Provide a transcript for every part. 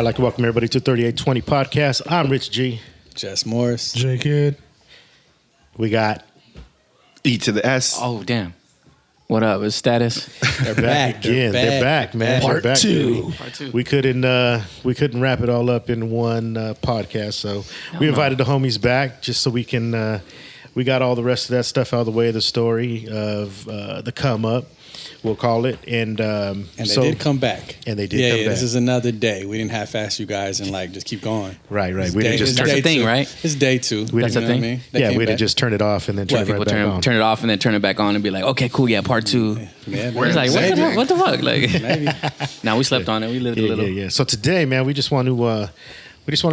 I'd like to welcome everybody to 3820 Podcast. I'm Rich G. Jess Morris. J Kid. We got E to the S. Oh, damn. What up? It's Status. They're back again. They're back, man. Part They're back, two. baby. Part two. We couldn't wrap it all up in one podcast, so we invited the homies back just so we can. We got all the rest of that stuff out of the way. The story of the come up, we'll call it, and they did come back. And they did come back. This is another day. We didn't half-ass you guys and just keep going. Right. It's We didn't just turn That's the thing, two. right? It's day two. That's the thing. They yeah, came we back. didn't just turn it off and then turn it right People back on. turn it off and then turn it back on and be like, okay, cool, yeah, part two. Yeah, It's like, what the fuck? Like, Maybe. now we slept on it. We lived a little. Yeah. So today, man, we just want to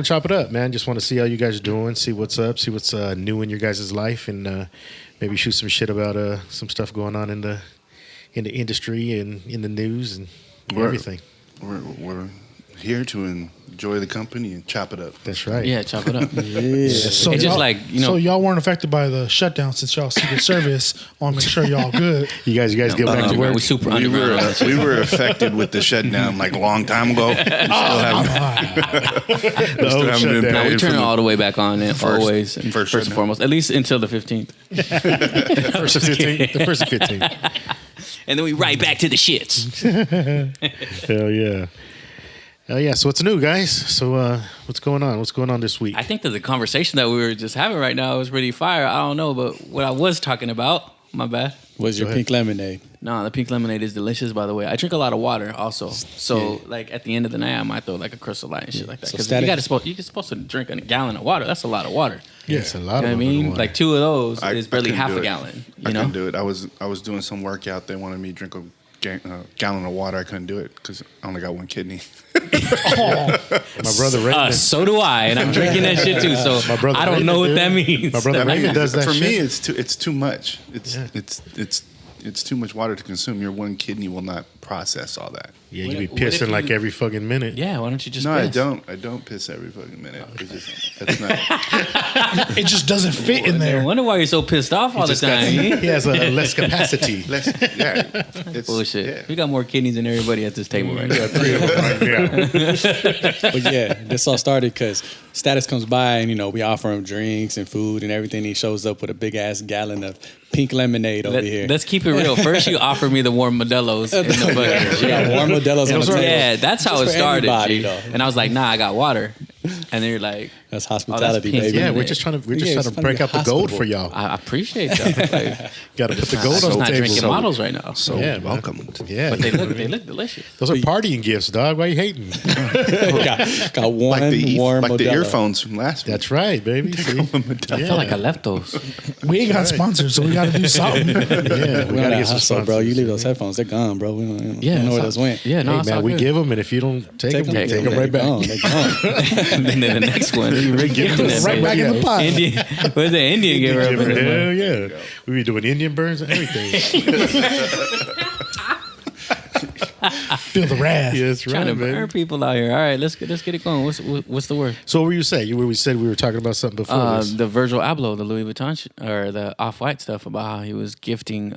chop it up, man. Just want to see how you guys are doing, see what's up, see what's new in your guys' life, and maybe shoot some shit about some stuff going on in the industry and in the news and everything. We're here to enjoy the company and chop it up. That's right. Yeah, chop it up. So It's just y'all- like, So y'all weren't affected by the shutdown since y'all Secret Service. I want to make sure y'all good. You guys get back to work. We super We underground. were on that shit. we were affected with the shutdown like a long time ago. We still haven't, The old haven't been shutdown. No, we paid turn from it all the way back on and always. And first first and shutdown. foremost. At least until the 15th. First of 15. The first of 15. And then we right back to the shits. Hell yeah. Hell yeah. So what's new, guys? So what's going on? What's going on this week? I think that the conversation that we were just having right now was pretty fire. I don't know, but what I was talking about, my bad. What's your pink lemonade? No, the pink lemonade is delicious, by the way. I drink a lot of water also. So, like, at the end of the night, I might throw, like, a Crystal Light and shit like that. So Because static- you're supposed to drink a gallon of water. That's a lot of water. Yeah, it's a lot You know of what I mean? water. Like, 2 of those I is barely couldn't half do a it. gallon. I You know? couldn't do it. I was doing some workout. They wanted me to drink a gallon of water. I couldn't do it because I only got one kidney. My brother Raymond. So do I, and I'm drinking that shit too. So My brother I don't Raymond know what did. that means. My brother Raymond does that For shit. me, it's too much. It's too much water to consume. Your one kidney will not process all that. Yeah, you be What if pissing like you- every fucking minute. Yeah, why don't you just No, I piss? don't. I don't piss every fucking minute. That's not. It just doesn't fit in I there. wonder why you're so pissed off all the Just got- time. he has a less capacity. It's Bullshit. Yeah. We got more kidneys than everybody at this table right now. Yeah. But yeah, this all started because Status comes by and, we offer him drinks and food and everything. He shows up with a big-ass gallon of pink lemonade over here. Let's keep it real. First, you offered me the warm Modelo's in the bucket. We got warm Modelo's on the table. Yeah, that's how it Just for started. anybody, G. though. And I was like, nah, I got water. And then you're like, That's hospitality, pink. baby. Yeah, Yeah, we're just trying to it's break funny, out the gold hospitable. for y'all. I appreciate that. Like, Got to put the gold I'm on the not table. drinking models right now. So Yeah, man. welcome. Yeah, But they look delicious. those are partying gifts, dog. Why you hating? got one warm Like the Modelo. earphones from last week. That's right, baby. See? I feel like I left those. We ain't got sponsors, so we got to do something. Yeah, we We gotta gotta get get some hustle, bro. sponsors. You leave those headphones, they're gone, bro. We don't Yeah, know where it's those all- went. Yeah, no, Hey, it's man, all we good. give them, and if you don't take them, we take them right back. They're gone. And then the next one, you Give them that Right bitch. back in the pot. Indian, where's the Indian give her? Hell yeah. We be doing Indian burns and everything. Feel the wrath. Yeah, that's Trying right, to burn man. people out here. All right, let's get it going. What's the word? So what were you saying? We said we were talking about something before this. The Virgil Abloh, the Louis Vuitton or the Off-White stuff about how he was gifting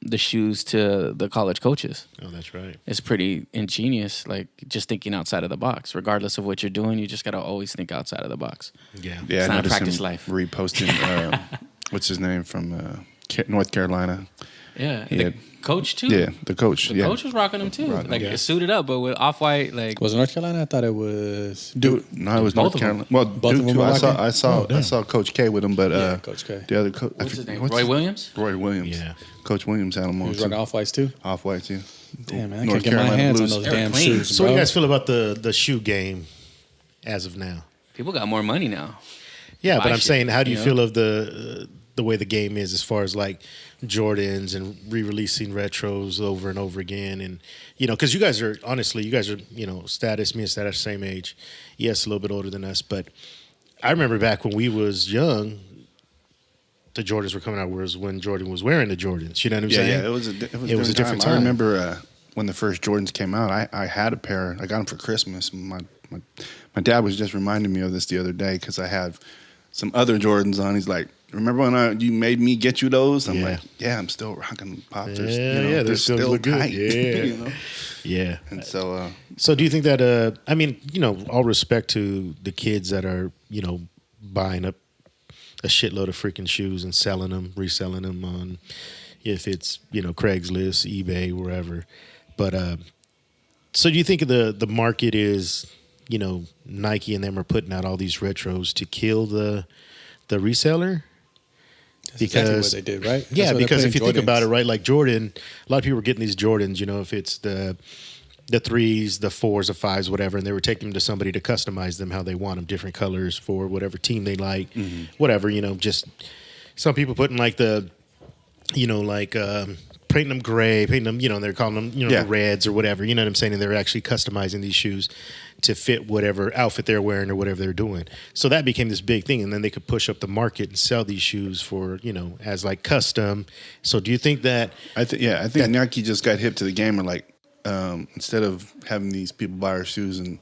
the shoes to the college coaches. Oh, that's right. It's pretty ingenious, like just thinking outside of the box. Regardless of what you're doing, you just gotta always think outside of the box. Yeah. Yeah, It's I not a noticed practice him life. reposting. What's his name from North Carolina? Yeah, Yeah. the coach too. Yeah, the coach. The yeah, coach was rocking them too. Rocking Like them. it's suited up, but with Off-White, like Was it North Carolina? I thought it was Duke. No, it was Both North of them. Carolina. Well, Both of Duke them too. were I saw rocking? I saw Coach K with him, but Yeah, Coach K. the other coach. what's his name? Roy Williams. Roy Williams. Yeah. Coach Williams had him He on was rocking too. Off-Whites too. Off-White too. Damn, man, I North can't get my Carolina hands Blues. on those They're damn clean. shoes, So what do bro. you guys feel about the shoe game as of now? People got more money now. Yeah, Buy but I'm shit, saying, how do you you know? feel of the way the game is as far as like Jordans and re-releasing retros over and over again, and because you guys are Status, me and Status same age, yes, a little bit older than us, but I remember back when we was young, the Jordans were coming out was when Jordan was wearing the Jordans. You know what I'm saying? Yeah, it was a different time. I remember when the first Jordans came out. I had a pair. I got them for Christmas. My dad was just reminding me of this the other day because I had some other Jordans on. He's like, remember when you made me get you those? I'm Yeah. like, yeah, I'm still rocking Pop. Yeah, They're they still look good. tight. Yeah. you know? Yeah. And so, So do you think that? I mean, all respect to the kids that are buying up a shitload of freaking shoes and selling them, reselling them on, if it's Craigslist, eBay, wherever. But so do you think the market is, Nike and them are putting out all these retros to kill the reseller? That's exactly what they did, right? Yeah, That's why because they're if you putting think about it, Jordans. right, like Jordan, a lot of people were getting these Jordans, if it's the 3s, the 4s, the 5s, whatever, and they were taking them to somebody to customize them how they want them, different colors for whatever team they like, whatever, just some people putting like the, painting them gray, painting them, and they're calling them, Yeah. the reds or whatever, you know what I'm saying? And they're actually customizing these shoes to fit whatever outfit they're wearing or whatever they're doing. So that became this big thing, and then they could push up the market and sell these shoes for, as like custom. So do you think that? I think Nike just got hip to the game, and like, instead of having these people buy our shoes and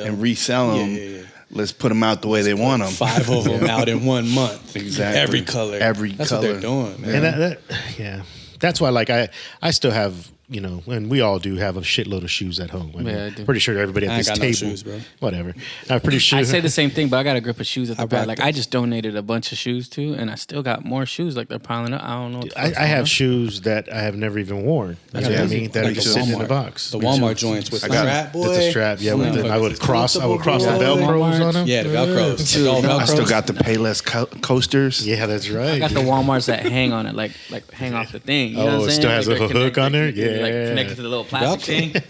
resell them, Yeah. let's put them out the way they want them. 5 of them out in 1 month. Exactly. Every color. That's what they're doing, man. And that's why, like, I still have, and we all do have a shitload of shoes at home. I mean, Yeah, I do. pretty sure everybody I at ain't this got no table, shoes, bro. whatever. I'm pretty sure. I say the same thing, but I got a grip of shoes at the back. rock Like those. I just donated a bunch of shoes too, and I still got more shoes. Like they're piling up. I don't know. What the fuck's I going have on. shoes that I have never even worn. You know what I mean? That are Like just the sitting in the Walmart. box. The Walmart joints with the got it. strap, boy. With the strap, yeah. With the, I would cross the comfortable, boy. Velcros on them. Yeah, the Velcros. The old I still Velcros. got the Payless coasters. Yeah, that's right. I got the Walmarts that hang on it, like hang off the thing. You know what I'm it saying? still has Like a they're hook on there? connected- like Yeah. connected to the little plastic Velcro.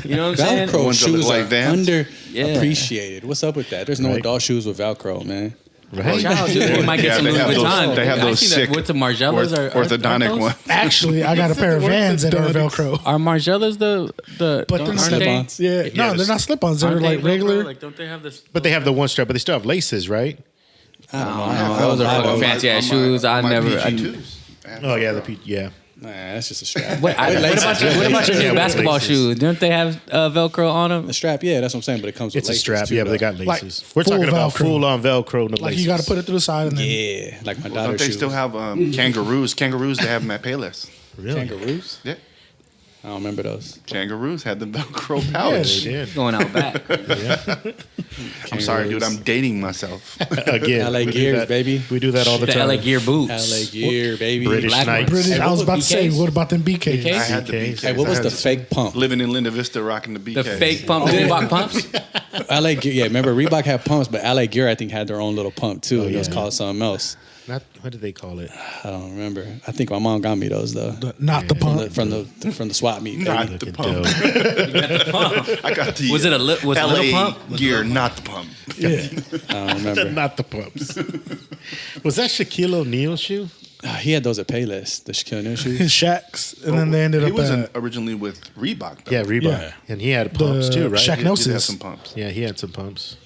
thing. You know what I'm saying? Velcro ones that look shoes like are Vans? underappreciated. What's up with that? There's no Right. adult shoes with Velcro, man. Right? Shout out, dude. You might get Yeah, some they Louis have those- Vuitton. they have I those see sick that with the Margellas or orthodontic ones. Actually, I got a pair of Vans that are Velcro. Are Margellas the But they're aren't not they? slip-ons. Yeah, no, they're not slip-ons. They're Aren't they like Velcro? regular. Like don't they have this? But they have the one strap, but they still have laces, right? I don't know. Those are fucking fancy ass shoes. I never. Oh yeah, yeah. Nah, that's just a strap. What about your Yeah, new with basketball laces. shoes? Don't they have Velcro on them? The strap, yeah, that's what I'm saying, but it comes with It's a laces strap, too, yeah, but they though. got Like laces. We're full talking about Velcro. full on Velcro, no Like laces. you got to put it to the side and then Yeah, like my Don't daughter's they shoes. still have kangaroos? Kangaroos, they have them at Payless. Really? Kangaroos? Yeah. I don't remember those. Kangaroos had the Velcro pouch. They did. Going out back. I'm sorry, dude. I'm dating myself. Again, LA we do Gears, that- baby. We do that all the The time. LA Gear boots. LA Gear, baby. British Black Knights. ones. British. Hey, I was what about was to say, BKs? what about them BKs? BKs? I had the BKs. BKs. Hey, what was I the had fake pump? Living in Linda Vista, rocking the BKs. The fake pump Reebok pumps. LA Gear, yeah, remember Reebok had pumps, but LA Gear I think had their own little pump too. It was yeah. called something else. Not what did they call it? I don't remember. I think my mom got me those though. Not the From pump. the swap meet. Not baby. the Looking pump. dope. I got the Was it a was it a LA little pump? gear, not the pump. Yeah. I don't remember. Not the pumps. Was that Shaquille O'Neal shoe? He had those at Payless, the Shaquille O'Neal shoes. His Shaqs, and then they ended He up was at originally with Reebok. Though. Yeah, Reebok. Yeah. And he had pumps The too, right? Shaq He did have Gnosis. some pumps. Yeah, he had some pumps.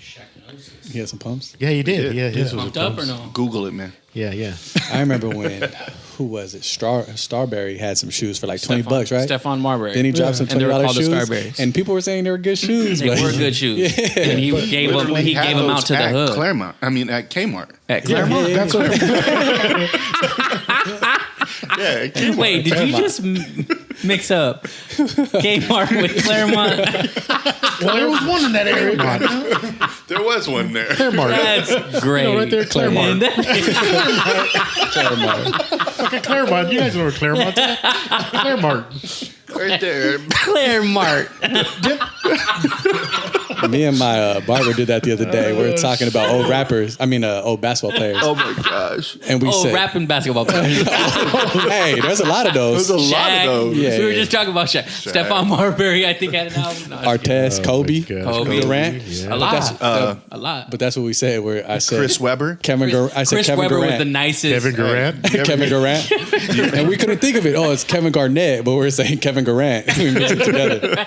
He had some pumps. Yeah, he did. did. Yeah, his was Pumped up or pumps. no? Google it, man. Yeah, yeah. I remember when who was it? Starberry had some shoes for like $20, right? Stephon Marbury. Then he dropped some And they were $20 called the shoes, Starberries. and people were saying they were good shoes. They but- were good shoes. And he gave them. Literally He had gave them those out to the at hood. Claremont. I mean, at Kmart. At Claremont. That's what Yeah, at Kmart. Wait, did you just mix up Kmart with Claremont? well, there was one in that area. There was one there. That's great. right there, Claremont. Claremont. Fucking Claremont. You guys know where Claremont is? Claremont. Right there. Claremont. Me and my barber did that the other day. We were talking about old rappers. I mean, old basketball players. Oh my gosh. And we Oh, said, rapping basketball players. hey, there's a lot of those. There's a lot of those. Yeah, we were yeah. just talking about Shaq. Stephon Marbury, I think, had an album. No, Artest, Kobe, gosh. Kobe. Durant. Yeah. a lot. that's- a lot. But that's what we said. Where I said Chris Webber. Kevin Durant. I said Chris Kevin Webber was Durant. the nicest. Kevin Durant. Kevin Durant. And we couldn't think of it. Oh, it's Kevin Garnett, but we were saying Kevin Durant. We mixed it together.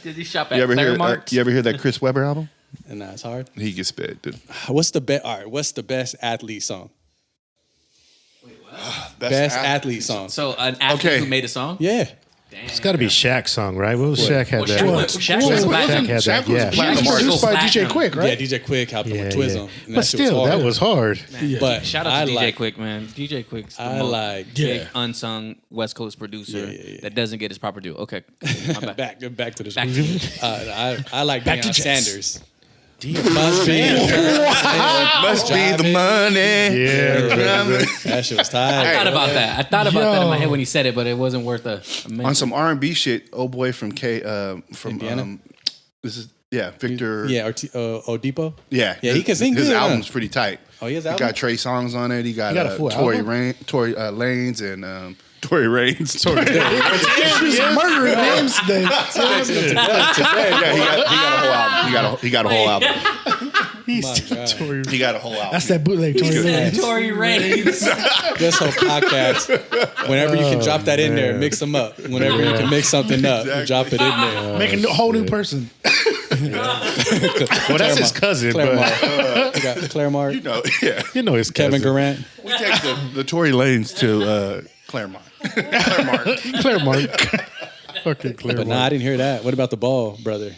Did he shop at You ever Claremont? hear that Chris Webber album? And that's hard. He gets spit, dude. What's the best? All right. What's the best athlete song? Best Best athlete song. So an athlete Okay. who made a song? Yeah. It's got to be Shaq's song, right? What was Shaq had that? Shaq was platinum. Shaq had that, yeah. Shaq was produced by DJ Quick, right? Yeah, DJ Quick helped him with Twism. But still, that was hard. But shout out to DJ Quick, man. DJ Quick's the most big unsung West Coast producer that doesn't get his proper due. Okay, back to the Back to you. I like Deion Sanders. Must be the money. Yeah, that shit was tight. I thought about that in my head when he said it, but it wasn't worth a mention. On some R&B shit, old boy from Indiana? Victor. Yeah, Odipo. Yeah, he can sing his good. album's pretty tight. Oh, he has He album? got Trey songs on it. He got a full Tory album? Lanez and Tory Lanez. She's murdering names today. He got a whole album. He's He got a whole album. That's that bootleg Tory Lanez. Tory Reigns. This whole podcast, whenever you can drop that in there, mix them up. Whenever you can mix something up, you drop it in there. Make a whole new person. Well, that's his cousin, Claremont. but We got Claremont, you know his Kevin cousin. Durant. We take the Tory Lanez to Claremont. Claremont. Fucking But Claremont. nah, I didn't hear that. What about the Ball brother?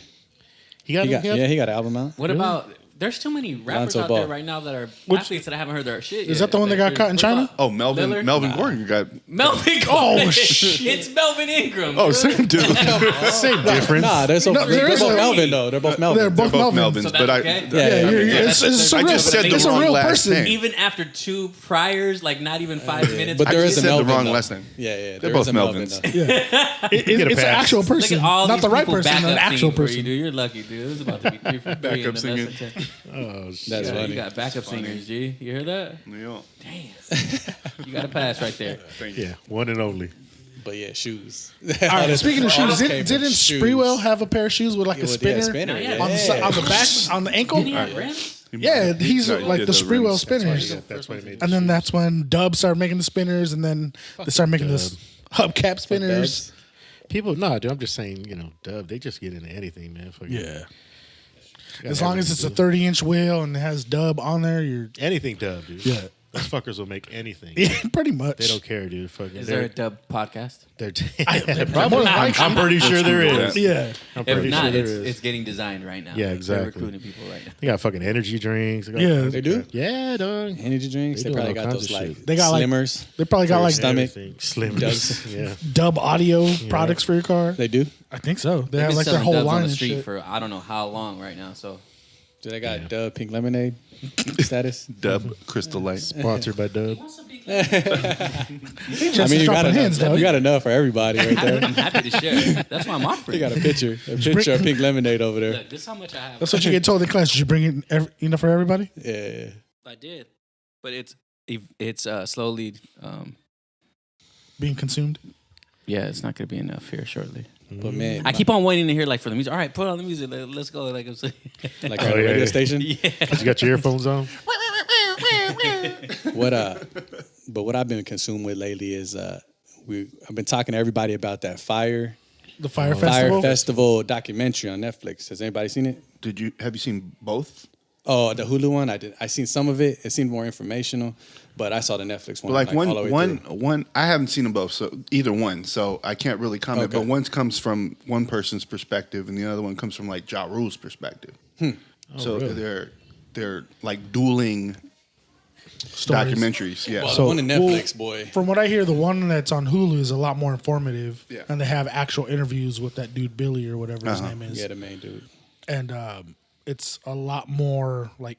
He got He got an album out. What about? There's too many rappers Lonzo out Ball. there right now that are athletes that I haven't heard their shit. Is that the one that got caught in China? Oh, Melvin Gordon. You got Melvin Gordon? Oh shit! It's Melvin Ingram. oh same dude. Same difference. Nah, they're there both is a- Melvin though. They're both Melvin. They're both Both Melvins. Melvins, So but that's okay? It's a I real, just said the it's a wrong real last person. name. Even after two priors, like not even 5 minutes. But I there just is a said the Melvin. wrong though. last name. Yeah, They're there both is a Melvin, Melvins. though. Get a It's an pass. actual Look person, at all not these the right people person, an backup actual singing for you, person. dude. You're lucky, dude. It was about to be 3 for 3 Backup in the singing. less than 10. Oh, shit. That's Yeah, funny. you got backup singers, G. You hear that? Yeah. Damn. You got a pass right there. Yeah, one and only. But yeah, shoes. All right, speaking of shoes, came from didn't shoes. Sprewell have a pair of shoes with like a spinner, spinner, yeah. on the yeah. on the back on the ankle? Didn't he have rims? Yeah, he's No, he like did the those Sprewell rims. spinners. That's why he made And then that's when Dub started making the spinners, and then they started making this hubcap spinners. people. No, dude, I'm just saying, Dub, they just get into anything, man. Fucking, Yeah. gotta As have long as it, it's a dude. 30-inch wheel and it has Dub on there, you're anything Dub, dude. Yeah. Those fuckers will make anything. yeah, pretty much. They don't care, dude. Fucking, Is there a dub podcast? They're Probably. I'm pretty sure there is. Yeah. I'm If pretty not, sure there it's is. getting designed right now. Yeah, They're exactly. recruiting people right now. They got fucking energy drinks. got Yeah. all kinds They of do? crap. Yeah, dog. Energy drinks. They They do probably all got kinds those of like shit. They got like slimmers. they probably got like stomach. Slim. Does- Yeah. Dub audio products for your car. They do. I think so. They They've have been like their selling whole dubs line on the and street shit. for I don't know how long right now. So Do they got Dub Pink Lemonade status? Dub Crystal Light. Sponsored by Dub. He just I mean, you got dropping hands, enough. dog. You got enough for everybody right there. I'm happy to share. That's why I'm You offering. got a picture of Pink Lemonade over there. Look, this is how much I have. That's what you get told in class. Did you bring it enough for everybody? Yeah. I did, but it's slowly. Being consumed. Yeah, it's not gonna be enough here shortly. But man, I keep on waiting to hear like for the music. All right, put on the music. Let's go. Like I'm saying. like Oh, on the yeah, radio yeah. station. You got your earphones on? But what I've been consumed with lately is I've been talking to everybody about that Fire The Fire Festival. Festival documentary on Netflix. Has anybody seen it? Have you seen both? Oh, the Hulu one. I seen some of it. It seemed more informational, but I saw the Netflix one. Like all the way through. one. I haven't seen them both, so either one. So I can't really comment. Okay. But one comes from one person's perspective, and the other one comes from like Ja Rule's perspective. So really? they're like dueling Stories. documentaries. Yeah. Well, So- the one on Netflix, boy. From what I hear, the one that's on Hulu is a lot more informative. Yeah. And they have actual interviews with that dude Billy or whatever his name is. Yeah, the main dude. And it's a lot more like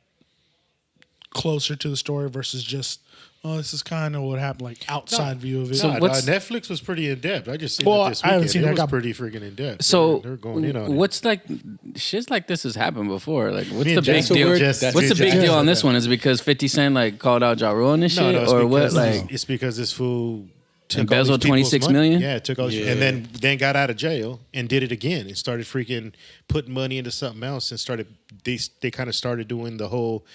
closer to the story versus just this is kind of what happened, like outside view of it. So what's- Netflix was pretty in depth. I just seen Well, it this I haven't weekend. seen it. It I was got- pretty freaking in depth. So they're going in on it. what's like shit like this has happened before? Like what's Me the and big Jason deal? were just- What's the big Jason deal on said this that. one? Is it because 50 Cent like called out Ja Rule on this shit, it's or what? because Like it's because this fool took Embezzled all these people's 26 money. million? Yeah, took all this, Yeah. and then got out of jail and did it again and started freaking putting money into something else and started they kind of started doing the whole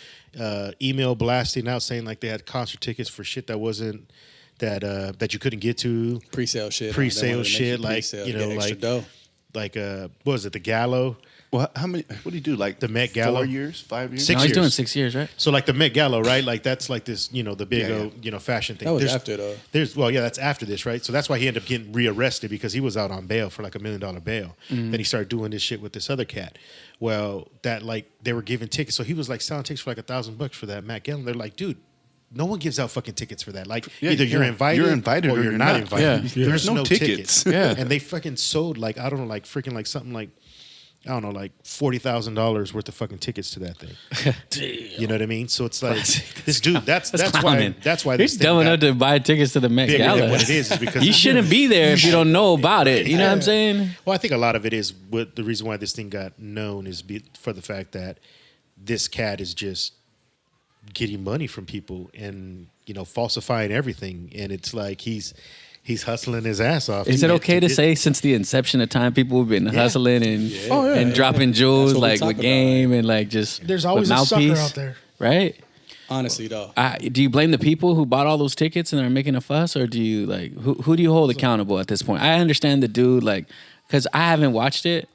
email blasting out saying like they had concert tickets for shit that wasn't that you couldn't get to. Pre-sale shit. Pre-sale They wanted to make shit, you like, pre-sale, you know, get extra like- dough. Like what was it, the Gallo? Well, how many? What do you do? Like The Met Gala? 4 years, 5 years? 6 No, he's years. doing 6 years, right? So like the Met Gala, right? Like that's like this, the big, fashion thing. That was There's- after, though. That's after this, right? So that's why he ended up getting rearrested because he was out on bail for like $1 million bail. Then he started doing this shit with this other cat. Well, that like they were giving tickets, so he was like selling tickets for like $1,000 for that Met Gala. They're like, dude. No one gives out fucking tickets for that. Like either you're invited or you're not invited. Yeah. There's no tickets. Yeah, and they fucking sold like I don't know, like freaking like something like I don't know, like $40,000 worth of fucking tickets to that thing. You know what I mean? So it's like this dude. That's why he's this dumb thing enough to buy tickets to the Met bigger Gala. than what it is because You shouldn't be there if you don't know about it. You know what I'm saying? Well, I think a lot of it is what the reason why this thing got known is for the fact that this cat is just getting money from people and falsifying everything, and it's like he's hustling his ass off. Is it okay to say since the inception of time, people have been hustling and dropping jewels That's what we like talk with about. game and like just There's always with a sucker mouthpiece, out there. right? Honestly, though. Do you blame the people who bought all those tickets and are making a fuss, or do you like who do you hold accountable at this point? I understand the dude, like, because I haven't watched it,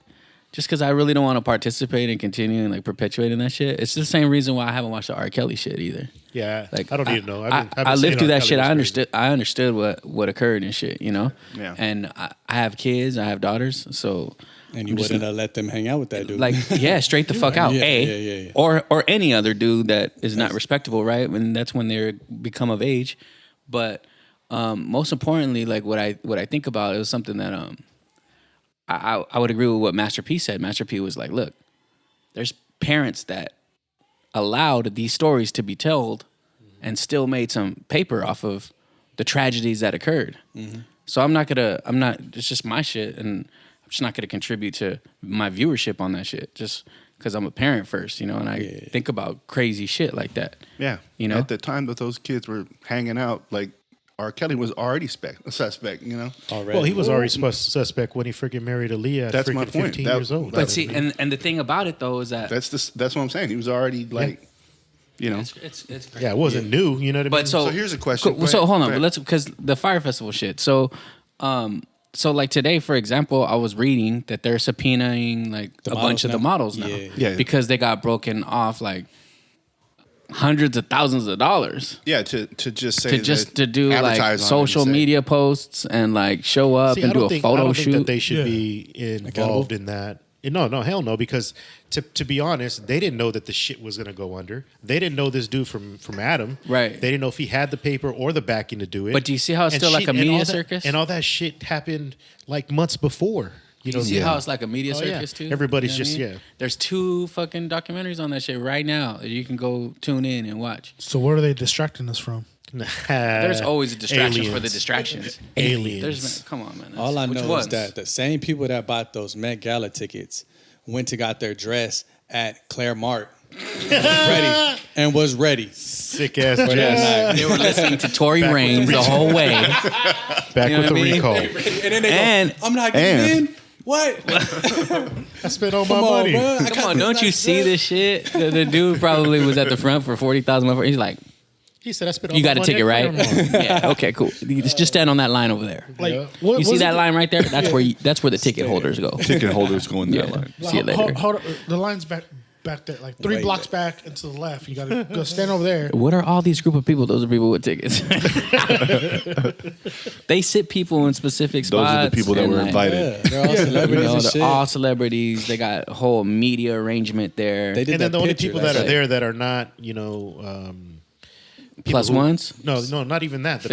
just because I really don't want to participate and continue and like perpetuating that shit. It's the same reason why I haven't watched the R. Kelly shit either. Yeah, Like I don't even know. I lived through that shit. I understood what occurred and shit. Yeah. And I have kids. I have daughters. So And you wouldn't have let them hang out with that dude. like straight the fuck out. Yeah. Or any other dude that is not respectable, right? When that's when they become of age. But most importantly, like what I think about, it was something that I would agree with what Master P said. Master P was like, look, there's parents that allowed these stories to be told and still made some paper off of the tragedies that occurred. So it's just my shit, and I'm just not gonna contribute to my viewership on that shit just because I'm a parent first, and I think about crazy shit like that. Yeah. At the time that those kids were hanging out, like R. Kelly was already a suspect, Already. Well, he was already suspect when he freaking married Aaliyah at That's freaking my point. 15 years old. But see, and the thing about it though is that That's what I'm saying. He was already like, it's crazy. Yeah, it wasn't new. You know what I mean? But So here's a question. So Go hold ahead. on, but because the Fire Festival shit. So like today, for example, I was reading that they're subpoenaing like a bunch of the models now, Yeah. because they got broken off like hundreds of thousands of dollars. Yeah, to just say To do like advertise on it and social say- media posts and like show up See, and do a I photo don't shoot. think that they should Yeah. be involved in that. No, hell no. Because to be honest, they didn't know that the shit was going to go under. They didn't know this dude from Adam. Right. They didn't know if he had the paper or the backing to do it. But do you see how it's And still like a and media all that- circus? And all that shit happened like months before. You see how it's like a media Oh, yeah. circus too? Everybody's You know what just, I mean? yeah. There's 2 fucking documentaries on that shit right now that you can go tune in and watch. So what are they distracting us from? There's always a distraction for the aliens. distractions. Aliens. Come on, man. All I Which know ones? is that the same people that bought those Met Gala tickets went to got their dress at Claremont and was ready Sick ass for that dress. night. They were listening to Tory Raines the whole way. Back You know with the what I mean? recall. And then they And- go, I'm not getting in. What? I spent all my Come on, money. bro. Come on, don't you see this shit? The dude probably was at the front for 40,000. He's like, He said I spent all you my got a money ticket, at right? Claremont. Yeah, okay, cool. You just stand on that line over there. Like, Yeah. what, You see was that it- line right there? That's where the ticket holders go. Ticket holders going that Yeah. line. See you later. Hold up. The line's back there, like 3 Wait. blocks back and to the left. You gotta go stand over there. What are all these group of people? Those are people with tickets. They sit people in specific Those spots. are the people that and, were like, invited. They're all You celebrities know, and they're shit. all celebrities. They got a whole media arrangement there. They did And then that the only picture, people that's that are it. there that are not, people Plus who- ones? No, not even that. The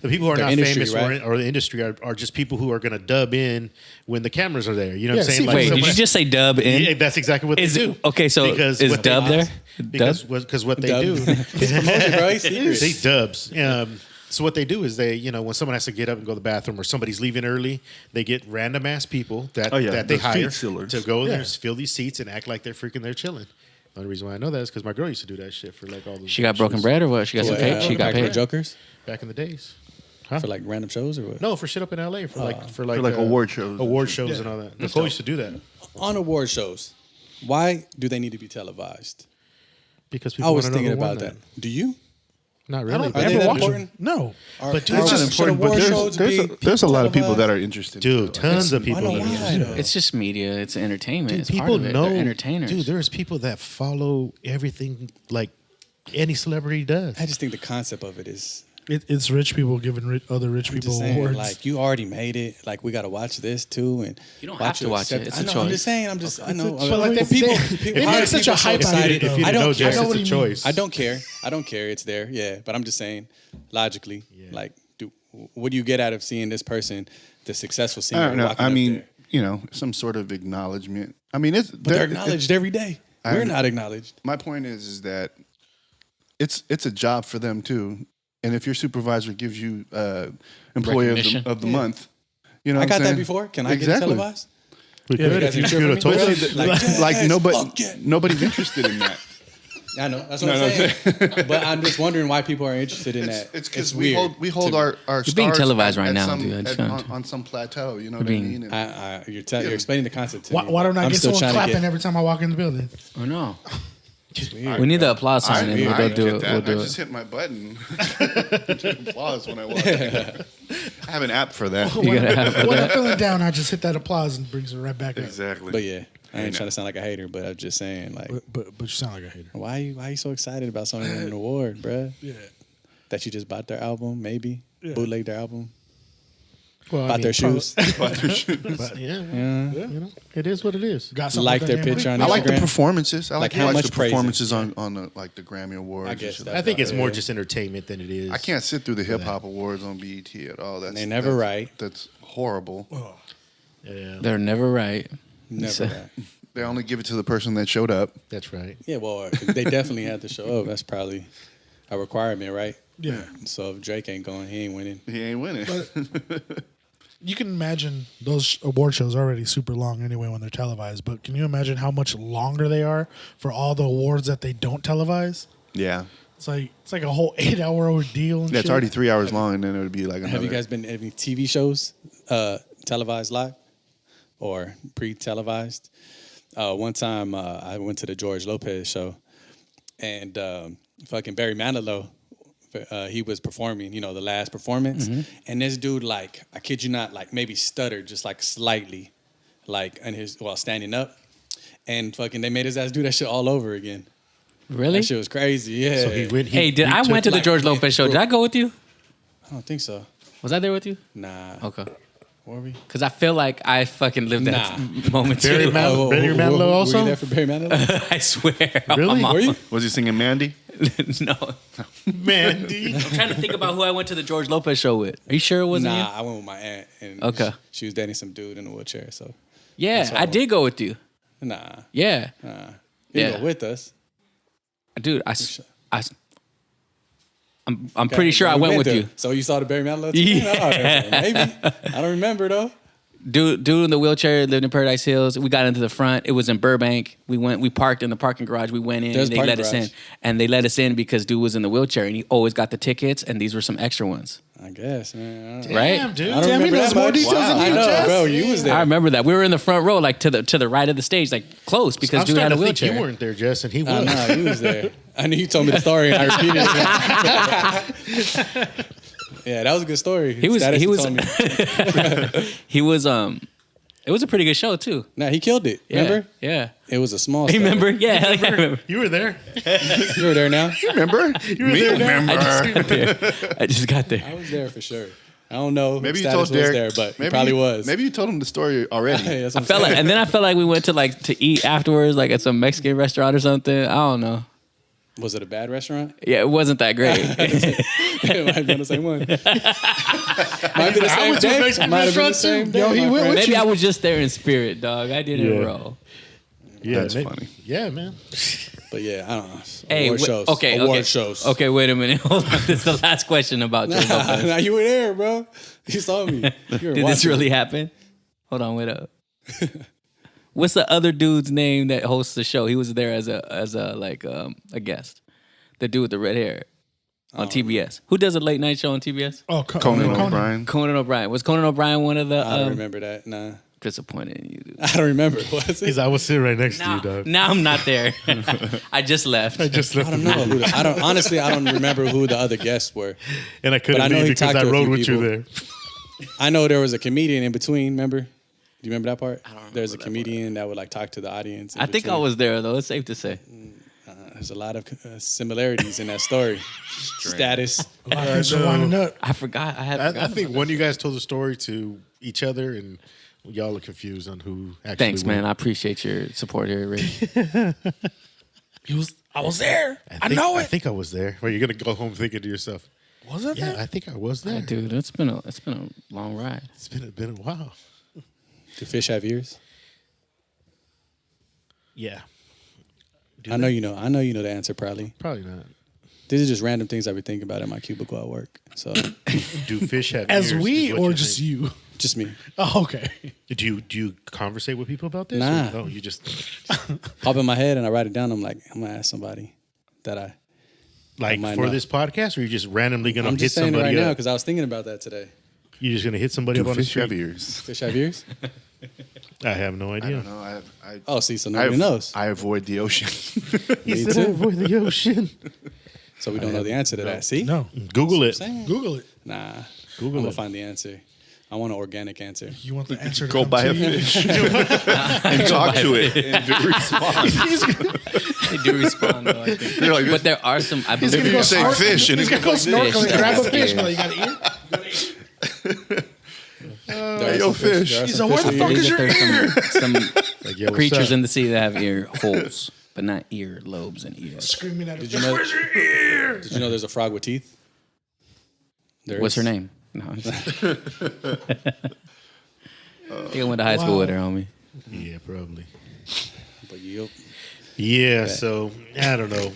people who are The not industry, famous right? or the industry are just people who are going to dub in when the cameras are there. You know what I'm Yeah, saying? see, Wait, someone- did you just say dub in? Yeah, that's exactly what Is they it- do. okay, so is what they dub do- there? Because what they Dub. do, He's promoting, bro. He's serious. they dubs. So what they do is they, when someone has to get up and go to the bathroom or somebody's leaving early, they get random ass people that they the hire seat fillers. to go there, Yeah. fill these seats, and act like they're chilling. The only reason why I know that is because my girl used to do that shit for like all those. She got broken bread or what? She got some paid. She got Like for paid. Jokers back in the days. for like random shows or what? No, for shit up in LA for like award shows. award shows and all that. Nicole used to do that On award shows, why do they need to be televised? because I people was wanna know thinking who won about that. Do you? Not I really. don't But Are they ever that watch important? them. No. But dude, Are it's our just award but shows there's a lot of people televised? that are interested. dude, tons of people. I know that are why, interested. though. It's just media. It's entertainment. Dude, It's part people of it. know. They're entertainers. Dude, there's people that follow everything like any celebrity does. I just think the concept of it is. It's rich people giving other rich I'm people just saying, awards. like you already made it. Like we got to watch this too, and You don't watch have to watch it. accept- It's I a know. choice. I'm just saying. I know. But like But they people make such a people so hype out of it. excited. though. If you I didn't know, don't care. Jess, I know what it's he a means. choice. I don't care. I don't care. It's there. Yeah, but I'm just saying, logically, like, what do you get out of seeing this person, the successful singer? I don't know. walking I up mean, there? you know, some sort of acknowledgement. I mean, it's But they're acknowledged every day. We're not acknowledged. My point is that it's a job for them too. And if your supervisor gives you employee Recognition. of the month, you know, I what got I'm that saying? before. Can I get it Exactly. televised? We Yeah, could you if guys you ain't could have tripping told me? us. Like Yes, nobody, fuck yeah. nobody's interested in that. I know. That's what I'm saying. But I'm just wondering why people are interested in that. It's because weird we hold to me. our You're being stars televised at right now, some, dude. I just at- found- on some plateau. You know You're what I being- mean? And You're explaining the concept to why, me. why don't I I'm get still someone trying to clapping get- every time I walk in the building? Oh no. weird, We need bro. the applause sign, and we'll get do it. that. We'll do I it. just hit my button to applause when I walk in. I have an app for that. You gotta have When I'm feeling down, I just hit that applause and brings it right back up. Exactly. But yeah, I ain't trying to sound like a hater, but I'm just saying, like, But you sound like a hater. why you so excited about someone winning an award, bruh? Yeah. That you just bought their album, maybe bootleg their album, Well, bought their shoes, But yeah, well, you know, it is what it is. Got something like with their name picture on I like the Instagram. performances. I Like like to how watch much the praise performances on the, like the Grammy Awards. I and guess shit that- like I think it's Yeah. more just entertainment than it is. I can't sit through the hip hop awards on BET at all. That's They never that's- right. That's horrible. Yeah, They're never right. Never. So- Right. They only give it to the person that showed up. that's right. Yeah, well, they definitely had to show up. That's probably a requirement, right? Yeah. So if Drake ain't going, he ain't winning. He ain't winning. You can imagine those award shows are already super long anyway when they're televised, but can you imagine how much longer they are for all the awards that they don't televise? Yeah. It's like a whole 8-hour ordeal. And Yeah, it's shit. already 3 hours long, and then it would be like another. Have you guys been to any TV shows televised live or pre-televised? One time I went to the George Lopez show, and fucking Barry Manilow, he was performing, you know, the last performance, and this dude, like, I kid you not, like maybe stuttered just like slightly, like while standing up, and fucking they made his ass do that shit all over again. Really? That shit was crazy. Yeah. So he went. Hey, I went to the George Lopez show. Did I go with you? I don't think so. Was I there with you? Nah. Okay. Were we? Because I feel like I fucking lived that moment Barry too. Manilow- Barry Manilow Were also? you there for Barry Manilow? I swear. Really? I'm Were you? Was he singing Mandy? no. Mandy. I'm trying to think about who I went to the George Lopez show with. Are you sure it wasn't Nah, you? I went with my aunt, and Okay. she was dating some dude in a wheelchair. So Yeah, all. I did go with you. nah, Yeah. you Yeah. go with us. Dude, I'm pretty sure I We went with there. you. So you saw the Barry Manilow? Too? Yeah. Maybe. I don't remember though. Dude in the wheelchair lived in Paradise Hills. We got into the front. It was in Burbank. We parked in the parking garage. We went in There's and they parking let us garage. in. And they let us in because dude was in the wheelchair and he always got the tickets and these were some extra ones. I guess, man. I don't know. Right? Damn, dude. I don't Damn, he remember knows that more much. details than I you, know, Jess. bro. You was there. I remember that. We were in the front row, like to the right of the stage, like close because I'm dude had a starting to think wheelchair. you weren't there, Jess, and he was. Nah, you was there. I knew you told me the story and I repeated it. Yeah, that was a good story. He was Status he was told me. he was it was a pretty good show too. Nah, he killed it. Yeah, Remember? Yeah. It was a small. You study. remember? Yeah, I remember. You were there. You were there now. Remember? You were there. Now. I just got there. I was there for sure. I don't know. Maybe if you Status told Derek. was there, but maybe he probably you, was. Maybe you told him the story already. Hey, that's what I'm Felt like, saying. and then I felt like we went to eat afterwards, like at some Mexican restaurant or something. I don't know. Was it a bad restaurant? Yeah, it wasn't that great. It might have been the same one. Might be the I same went to a day. Mexican Might have been the restaurant, same too. day. Yo, he my went friend. with Maybe I was just there in spirit, dog. I didn't Yeah. roll. Yeah, That's maybe- funny. Yeah, man. But yeah, I don't know. Hey, Award shows. okay, Award okay. shows. Okay, wait a minute. Hold on. This is the last question about George Lopez. Now you were there, bro. You saw me. You were Did this watching. really happen? Hold on, wait up. What's the other dude's name that hosts the show? He was there as a guest. The dude with the red hair on TBS. Who does a late night show on TBS? Oh, Conan O'Brien. Conan O'Brien. Was Conan O'Brien one of the? I don't remember that. Nah. disappointed in you, dude. I don't remember. Was it? I was sitting right next to Now, you, dog. now I'm not there. I just left. I just left, I don't know. I don't honestly. I don't remember who the other guests were. and I couldn't But I know leave he because talked I to a rode few with you people. there. I know there was a comedian in between. Remember? Do you remember that part? I don't remember There's a that comedian that would like talk to the audience. in I think I between. was there though. It's safe to say. There's a lot of similarities in that story. Status. A lot of people are winding up. I forgot. I had. I think one of you guys told the story to each other, and y'all are confused on who actually. Thanks, won. man. I appreciate your support here, Rick. I was there. I think, know I it. think I was there. Or you're gonna go home thinking to yourself, Was it "Yeah, there? I think I was there." Dude, it's been a long ride. It's been a while. Do fish have ears? Yeah, I know you know. I know you know the answer probably. probably not. These are just random things I've been thinking about in my cubicle at work. So Do fish have As ears, we is what or you're just saying. you? just me. Oh, okay. Do you conversate with people about this? Nah. Or no, you just Pop in my head and I write it down. I'm like, I'm gonna ask somebody that I. like might for not. this podcast, or you just randomly gonna I'm hit just saying it somebody right now up? because I was thinking about that today. You're just gonna hit somebody Do up on the fish have street? ears? Fish have ears? I have no I idea. don't know. I Oh, see, so nobody knows. I avoid the ocean. He Me said, too. avoid the ocean. So we don't know the answer to that. See? No. Google it. Saying. Google it. Nah. Google I'm gonna it. find the answer. I want an organic answer. You want the answer to Go come buy to a you? fish and talk to it and respond. They do respond though. I think. They're like, But there are some. I He's believe gonna go say snorkel- fish and he's it's gonna go like snorkel this. and grab a Fish. fish. But you got an ear? There are yo, some fish. there are He's some like, where fish the with fuck ears. is your there's some Like, yo, what's creatures up? in the sea that have ear holes, but not ear lobes and ears. Screaming at a Did fish. you know- Where's your ear? Did you know there's a frog with teeth? There What's is. her name? No, I'm just- I think I went to high school with her, homie. Yeah, probably. But yup. Yeah, so I don't know.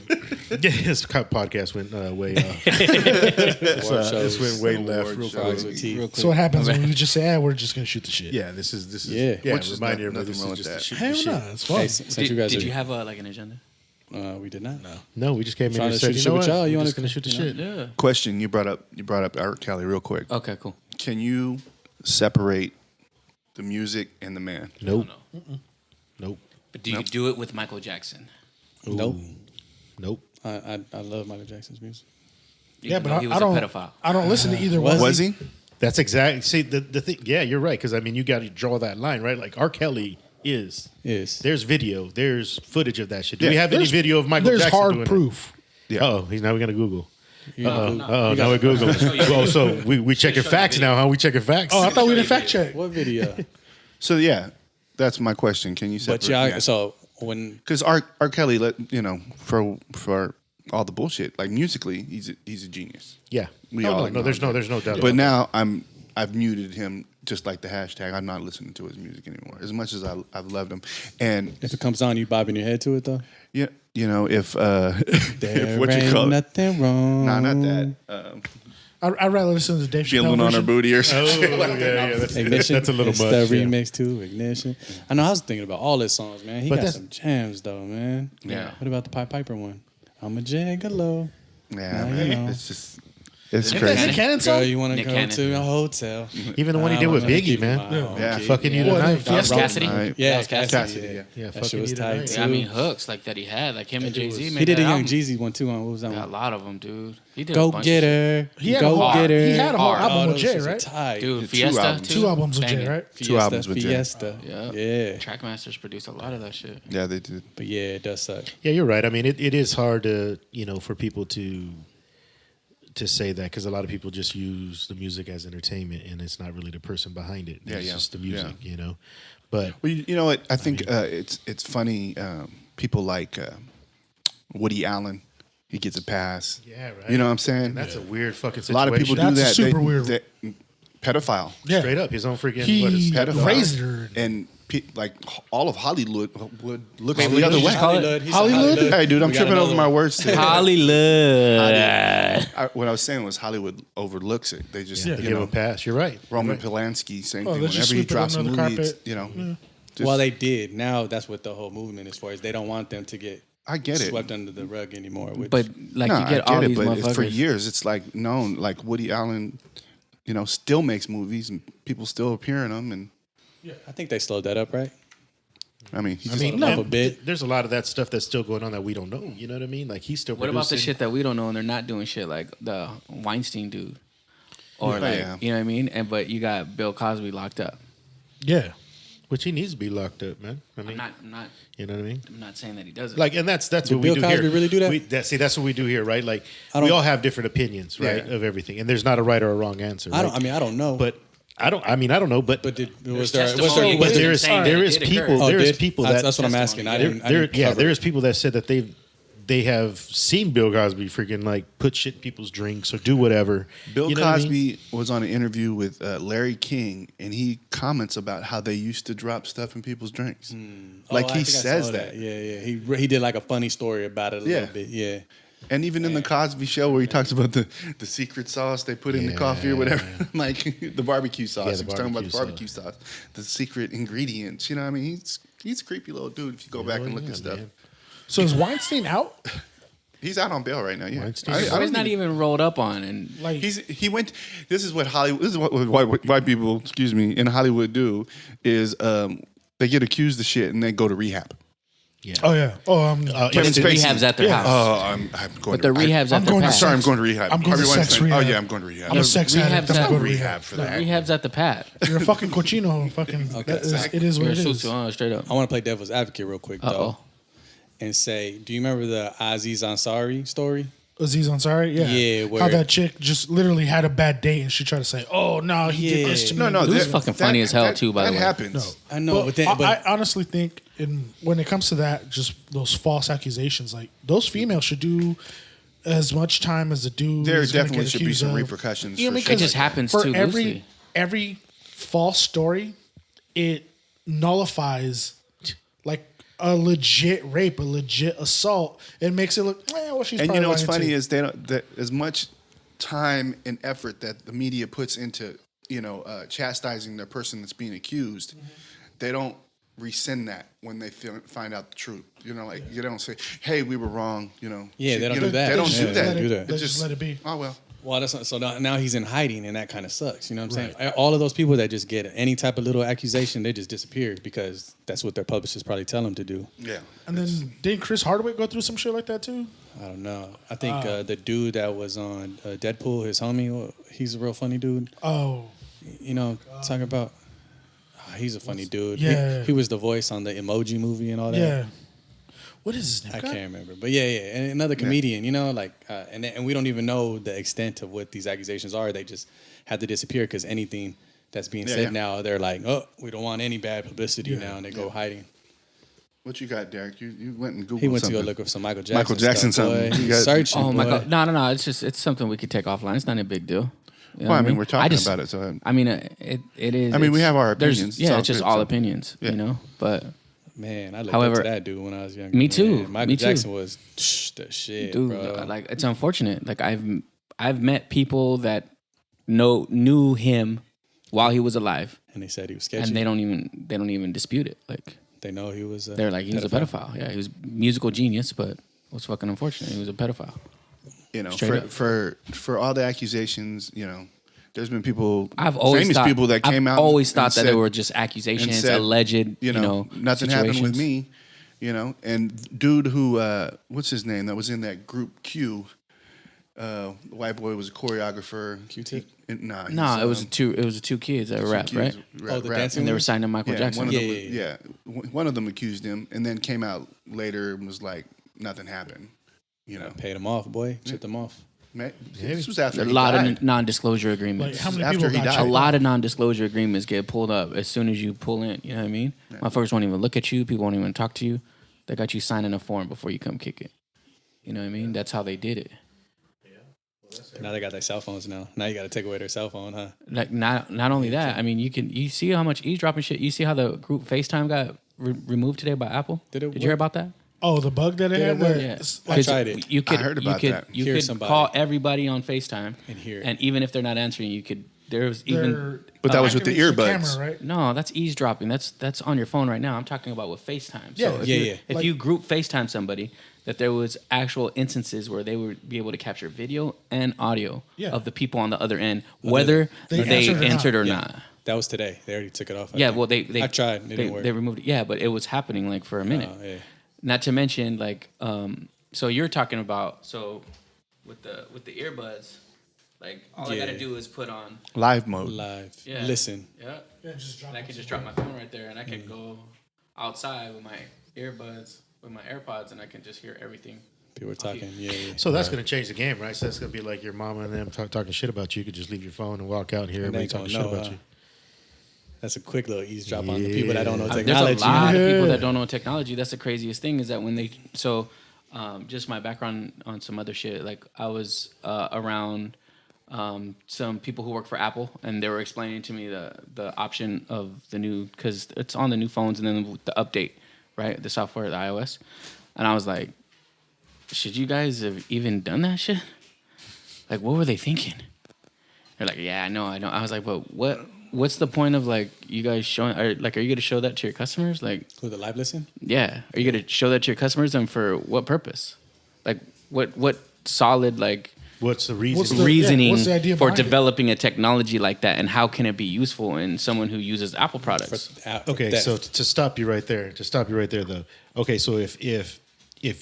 This podcast went way off. Award This shows. went way left. Real Frogs quick. with teeth. So what happens when we just say, we're just going to shoot the shit? Yeah, this is Yeah. Which is remind not- everybody nothing this wrong is with just that. the shit. Hell the no, shit. it's fun. Hey, since you guys Did are, you have like an agenda? we did not. No, we just came in Trying and to said, shoot you know shit with what? y'all. You We're wanna- just going to shoot the shit. Yeah. Question: You brought up R. Kelly real quick. Okay, cool. Can you separate the music and the man? Nope. Nope. But do you do it with Michael Jackson? Nope. Nope. I love Michael Jackson's music. Even Yeah, though but he I was a don't. pedophile. I don't listen to either one. Was he? That's exactly. See, the thing. Yeah, you're right. Because I mean, you got to draw that line, right? Like R. Kelly is. Yes. There's video. There's footage of that shit. Do Yeah, we have any There's- video of Michael There's Jackson hard doing proof. Yeah. Oh, he's now we're gonna Google. No. Now we're Googling. Oh, so we checking facts now, huh? We checking facts. Oh, I thought we didn't fact check. What video? So yeah, that's my question. Can you separate? But yeah, so when because R. Kelly, for all the bullshit, like musically, he's a genius. Yeah. We no, all no, there's acknowledge no doubt. But about now I've muted him, just like the hashtag. I'm not listening to his music anymore. As much as I've loved him, and if it comes on, you bobbing your head to it though. yeah, if There if what you ain't call it, nothing wrong. nah, not that. I'd rather listen to Dave Chappelle Feeling on her version. booty or Oh, something. yeah, Ignition. that's a little it's much. the yeah. remix to Ignition. I know. I was thinking about all his songs, man. He But got that's- some jams though, man. Yeah. What about the Pied Piper one? I'm a gigolo. Yeah, Now you man, know. it's just it's Is crazy. it Cannon Girl, song? you want to Nick go Cannon. to a hotel? Even the one he did with Biggie, man. Yeah. Fucking you What, tonight. Fiesta? Cassidy? Right. Yeah, That was Cassidy. yeah. Yeah, That fucking shit was you tight, tonight. too. Yeah, I mean hooks like that he had, like him and Jay Z. He did a Young Jeezy one too. On what was that Yeah, a one? lot of them, dude. He did a Go bunch get of shit. her. He had a Go whole- get her. he had a whole Hard. album with those Jay, shits are right? tight. Dude, Two Fiesta albums. too. Two albums with Jay, Banging. right? Fiesta, albums with Jay. Fiesta. Yeah. Yeah. Trackmasters produced a lot of that shit. Yeah, they did. But yeah, it does suck. Yeah, you're right. I mean, it is hard to for people to say that because a lot of people just use the music as entertainment and it's not really the person behind it. Yeah, It's yeah. just the music, Yeah. But Well, you know what? I think it's funny. People like Woody Allen, he gets a pass. yeah, right. You know what I'm saying? that's a weird fucking A situation. lot of people do That's a that. super weird- Pedophile. Yeah. straight up his own freaking He what is pedophile. raised her. And like all of Hollywood would look Wait, the what other did you way. just call it? Hollywood. He said Hollywood? Hey, dude, I'm We got tripping over another my one. words today. Hollywood. What I was saying was Hollywood overlooks it. They just, Yeah, you give him know, a pass. You're right. Roman You're right. Polanski, same Oh, thing. let's just Whenever he sweep it drops a under the movie, it's, carpet. you know. just- Well, they did. Now that's what the whole movement is for. Is they don't want them to get I get it. swept under the rug anymore. Which, But like No, you I get all it, these but motherfuckers. for years it's like known. Like Woody Allen, still makes movies and people still appear in them. And I think they slowed that up, right? I mean, a bit. There's a lot of that stuff that's still going on that we don't know. You know what I mean? Like he's still. What about the producing. shit that we don't know and they're not doing shit like the Weinstein dude, or you know what I mean? But you got Bill Cosby locked up. Yeah, which he needs to be locked up, man. I mean, I'm not. You know what I mean? I'm not saying that he doesn't. Like, and that's what Bill we do Cosby here. really do that? That's what we do here, right? Like, we all have different opinions, right, of everything, and there's not a right or a wrong answer. Right? I don't know. But I don't know. But was there is people that that's what I'm asking. There is people that said that they have seen Bill Cosby freaking like put shit in people's drinks or do whatever. Bill you know Cosby was on an interview with Larry King, and he comments about how they used to drop stuff in people's drinks. Like he says that. Yeah. He did like a funny story about it a little bit. Yeah. And even in the Cosby Show, where he talks about the secret sauce they put in the coffee or whatever, like the barbecue sauce. He's talking about the barbecue sauce, the secret ingredients. You know, what I mean, he's a creepy little dude. If you go back and look at stuff. Man. So is Weinstein out? He's out on bail right now. Yeah, he's not even rolled up on, and Like he went. This is what Hollywood. This is what white people, excuse me, in Hollywood do is they get accused of shit and they go to rehab. Yeah. Oh yeah. Kevin the Spacey. rehab's at their house. Oh, I'm going. But the rehab's at their house. Sorry, I'm going to rehab. I'm going to sex rehab. Oh yeah, I'm going to rehab. I'm a sex addict. I'm at- going to rehab for The that. rehab's at the pad. You're a fucking cochino. Fucking. It is what You're it is. straight up. I want to play devil's advocate real quick though, Uh-oh. and say, do you remember the Aziz Ansari story? Aziz Ansari, yeah. Yeah, How where- that chick just literally had a bad date and she tried to say, "Oh no, he did this to me." No, It was fucking funny as hell too. By the way, that happens. I know, but then, I honestly think, when it comes to that, just those false accusations, like those females should do as much time as the dude. There is gonna definitely get should be accused some of. repercussions. You know what I mean? For It 'Cause just happens for too loosely. every false story, it nullifies like a legit rape, a legit assault. It makes it look, well, she's. And probably you know what's lying funny too. is they don't that as much time and effort that the media puts into chastising the person that's being accused, they don't rescind that when they find out the truth. You know, like you don't say, "Hey, we were wrong." You know, Yeah, they don't do that. They don't Yeah, do they that. don't do that. They just let it be. Oh well. well, that's not, so now he's in hiding, and that kind of sucks. You know what I'm saying? All of those people that just get any type of little accusation, they just disappear because that's what their publishers probably tell them to do. Yeah. And then didn't Chris Hardwick go through some shit like that too? I don't know. I think the dude that was on Deadpool, his homie, he's a real funny dude. Oh, You know, talking about. He's a funny dude. Yeah. He was the voice on the Emoji movie and all that. yeah. What is his name? I can't remember, but yeah, and another comedian, you know, like, and we don't even know the extent of what these accusations are. They just had to disappear because anything that's being said now, they're like, oh, we don't want any bad publicity now, and they go hiding. What you got, Derek? You went and Googled He went something. to go look up some Michael Jackson. Michael Jackson stuff, something. boy. You got- Searching, Oh my boy. god, no. It's something we could take offline. It's not a big deal. You know Well, I what mean, we're talking I about it, so I mean, it is. I mean, we it's- have our there's- opinions. Yeah, all it's just good, all so- opinions. Yeah. You know, but Man, I looked However, up to that dude when I was younger. me too, Man, Michael me too. Jackson was the shit, dude, bro. like it's unfortunate. Like I've met people that knew him while he was alive, And they said he was sketchy. and they don't even dispute it. Like They know he was. they're like he was a pedophile. Yeah, he was a musical genius, but it was fucking unfortunate. He was a pedophile. You know, Straight up. for all the accusations, you know, there's been people, I've always famous thought, people that came I've out. always and thought that said- they were just accusations, and said, alleged. You know, nothing happened with me. You know, and dude who, what's his name? That was in that group Q. The white boy was a choreographer. Q-Tip? No, it was the two kids that rap, right? Oh, the dancing And they were one? signed to Michael Jackson. One of them, Yeah. one of them accused him, and then came out later and was like, nothing happened. You know, Paid him off, boy. Shipped him off. this was after A he lot died. of non-disclosure Like agreements. how many After people he got died. A checked lot out? of non-disclosure agreements get pulled up as soon as you pull in. You know what I mean? Motherfuckers won't even look at you. People won't even talk to you. They got you signing a form before you come kick it. You know what I mean? That's how they did it. Now they got their cell phones now. Now you got to take away their cell phone, huh? Like not only that. I mean, you see how much eavesdropping shit. You see how the group FaceTime got removed today by Apple. Did it you hear work? about that? Oh, the bug that it Did had. it work? where Yeah, it's I like- tried it. You could, I heard about that. You Hear could somebody. call everybody on FaceTime And hear it. and even if they're not answering, you could There's even They're But that was with the activates earbuds. camera, right? no, that's eavesdropping. That's on your phone right now. I'm talking about with FaceTime. Yeah. So if Yeah, you, yeah. If Like- you group FaceTime somebody, that there was actual instances where they would be able to capture video and audio Yeah. of the people on the other end, whether they they answered or answered not. or Yeah. not. That was today. They already took it off. I Yeah, think. well, they I tried. It they, didn't work. they removed it. Yeah, but it was happening like for a minute. Yeah. Not to mention, like, so you're talking about with the earbuds, like all I Yeah. gotta do is put on. Live mode. Live. Yeah. Listen. Yeah. Yeah, just drop And I it. can just drop my phone right there, and I can go outside with my earbuds, with my AirPods, and I can just hear everything. People were talking. Yeah. So that's going to change the game, right? So that's going to be like your mama and them talking shit about you. You could just leave your phone and walk out and hear And they everybody talking gonna shit know, about you. That's a quick little eavesdrop on the people that don't know Yeah. technology. There's a lot of people Yeah. that don't know technology. That's the craziest thing is that when they just my background on some other shit. Like I was around some people who work for Apple, and they were explaining to me the option of the new, because it's on the new phones, and then the update, right? The software, the iOS, and I was like, should you guys have even done that shit? Like, what were they thinking? They're like, yeah, I know. I was like, but what's the point of like you guys showing? Are you going to show that to your customers? Like, Who, the live listen? yeah, are you going to show that to your customers, and for what purpose? Like, what solid like What's the reason? What's the- reasoning what's the idea for behind it? developing a technology like that, and how can it be useful in someone who uses Apple products? Okay, so to stop you right there, though. Okay, so if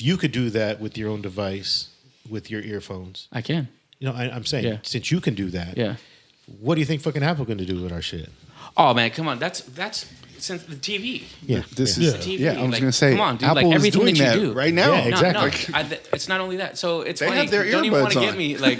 you could do that with your own device, with your earphones, I can. you know, I'm saying Yeah. since you can do that, Yeah. what do you think fucking Apple going to do with our shit? Oh man, come on. That's since the TV. Yeah, This yeah. is The TV. yeah. I was like, gonna say come on, dude. Apple Like is everything doing that you that do right now. Yeah, exactly. No, it's not only that. So it's They funny. have their Don't even want to earbuds get on. me like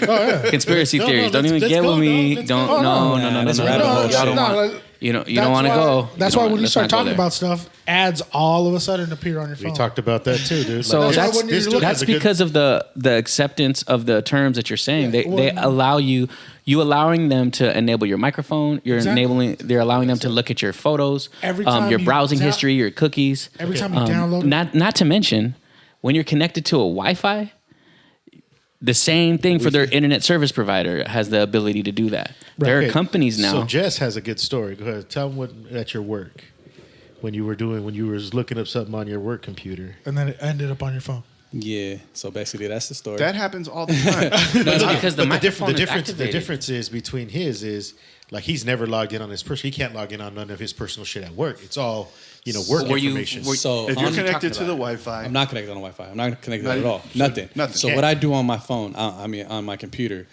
conspiracy No, no, theories. Don't let's- even let's get go, with me. dog. Let's Don't. go. No. that's no. rabbit hole Y'all shit. don't want. You don't want to go. That's You why don't- when you let's start not go talking there. about stuff, ads all of a sudden appear on your phone. We talked about that too, dude. So Like, that's when you're looking- that's because of the acceptance of the terms that you're saying. Yeah, They well, allow you allowing them to enable your microphone. Exactly. They're allowing them to look at your photos, Every time your you browsing tap- history, your cookies. Every time you download it. Not to mention when you're connected to a Wi-Fi, the same thing for their internet service provider has the ability to do that. There are okay, companies now. So Jess has a good story. Go ahead. Tell them what at your work when you were looking up something on your work computer. and then it ended up on your phone. Yeah. So basically, that's the story. That happens all the time. No, it's because the But microphone is the activated. difference is between his is like he's never logged in on his personal. He can't log in on none of his personal shit at work. It's all work Were you- information. were- so If you're I'm connected talking to the about Wi-Fi, I'm not connected on the Wi-Fi. I'm not connected Not at even- all. so Nothing. nothing. So what I do on my phone, I mean on my computer,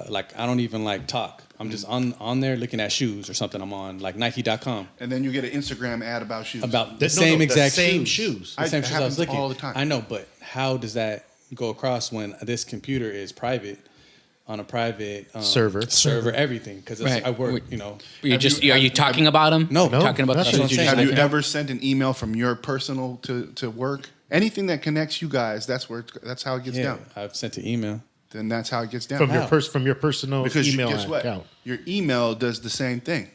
like I don't even like talk. I'm just on there looking at shoes or something. I'm on like Nike.com and then you get an Instagram ad about shoes. about The- the no, same the exact same shoes. shoes. The same It shoes I was happens looking all the time. I know, but how does that go across when this computer is private on a private Server. everything? Because Right. I work, you know. Are you talking about them? No. talking about the That's shoes what you I'm just Have you mentioned? ever sent an email from your personal to work? Anything that connects you guys, that's how it gets Yeah, down. I've sent an email. Then that's how it gets down. from your personal because email guess what? account. Your email does the same thing.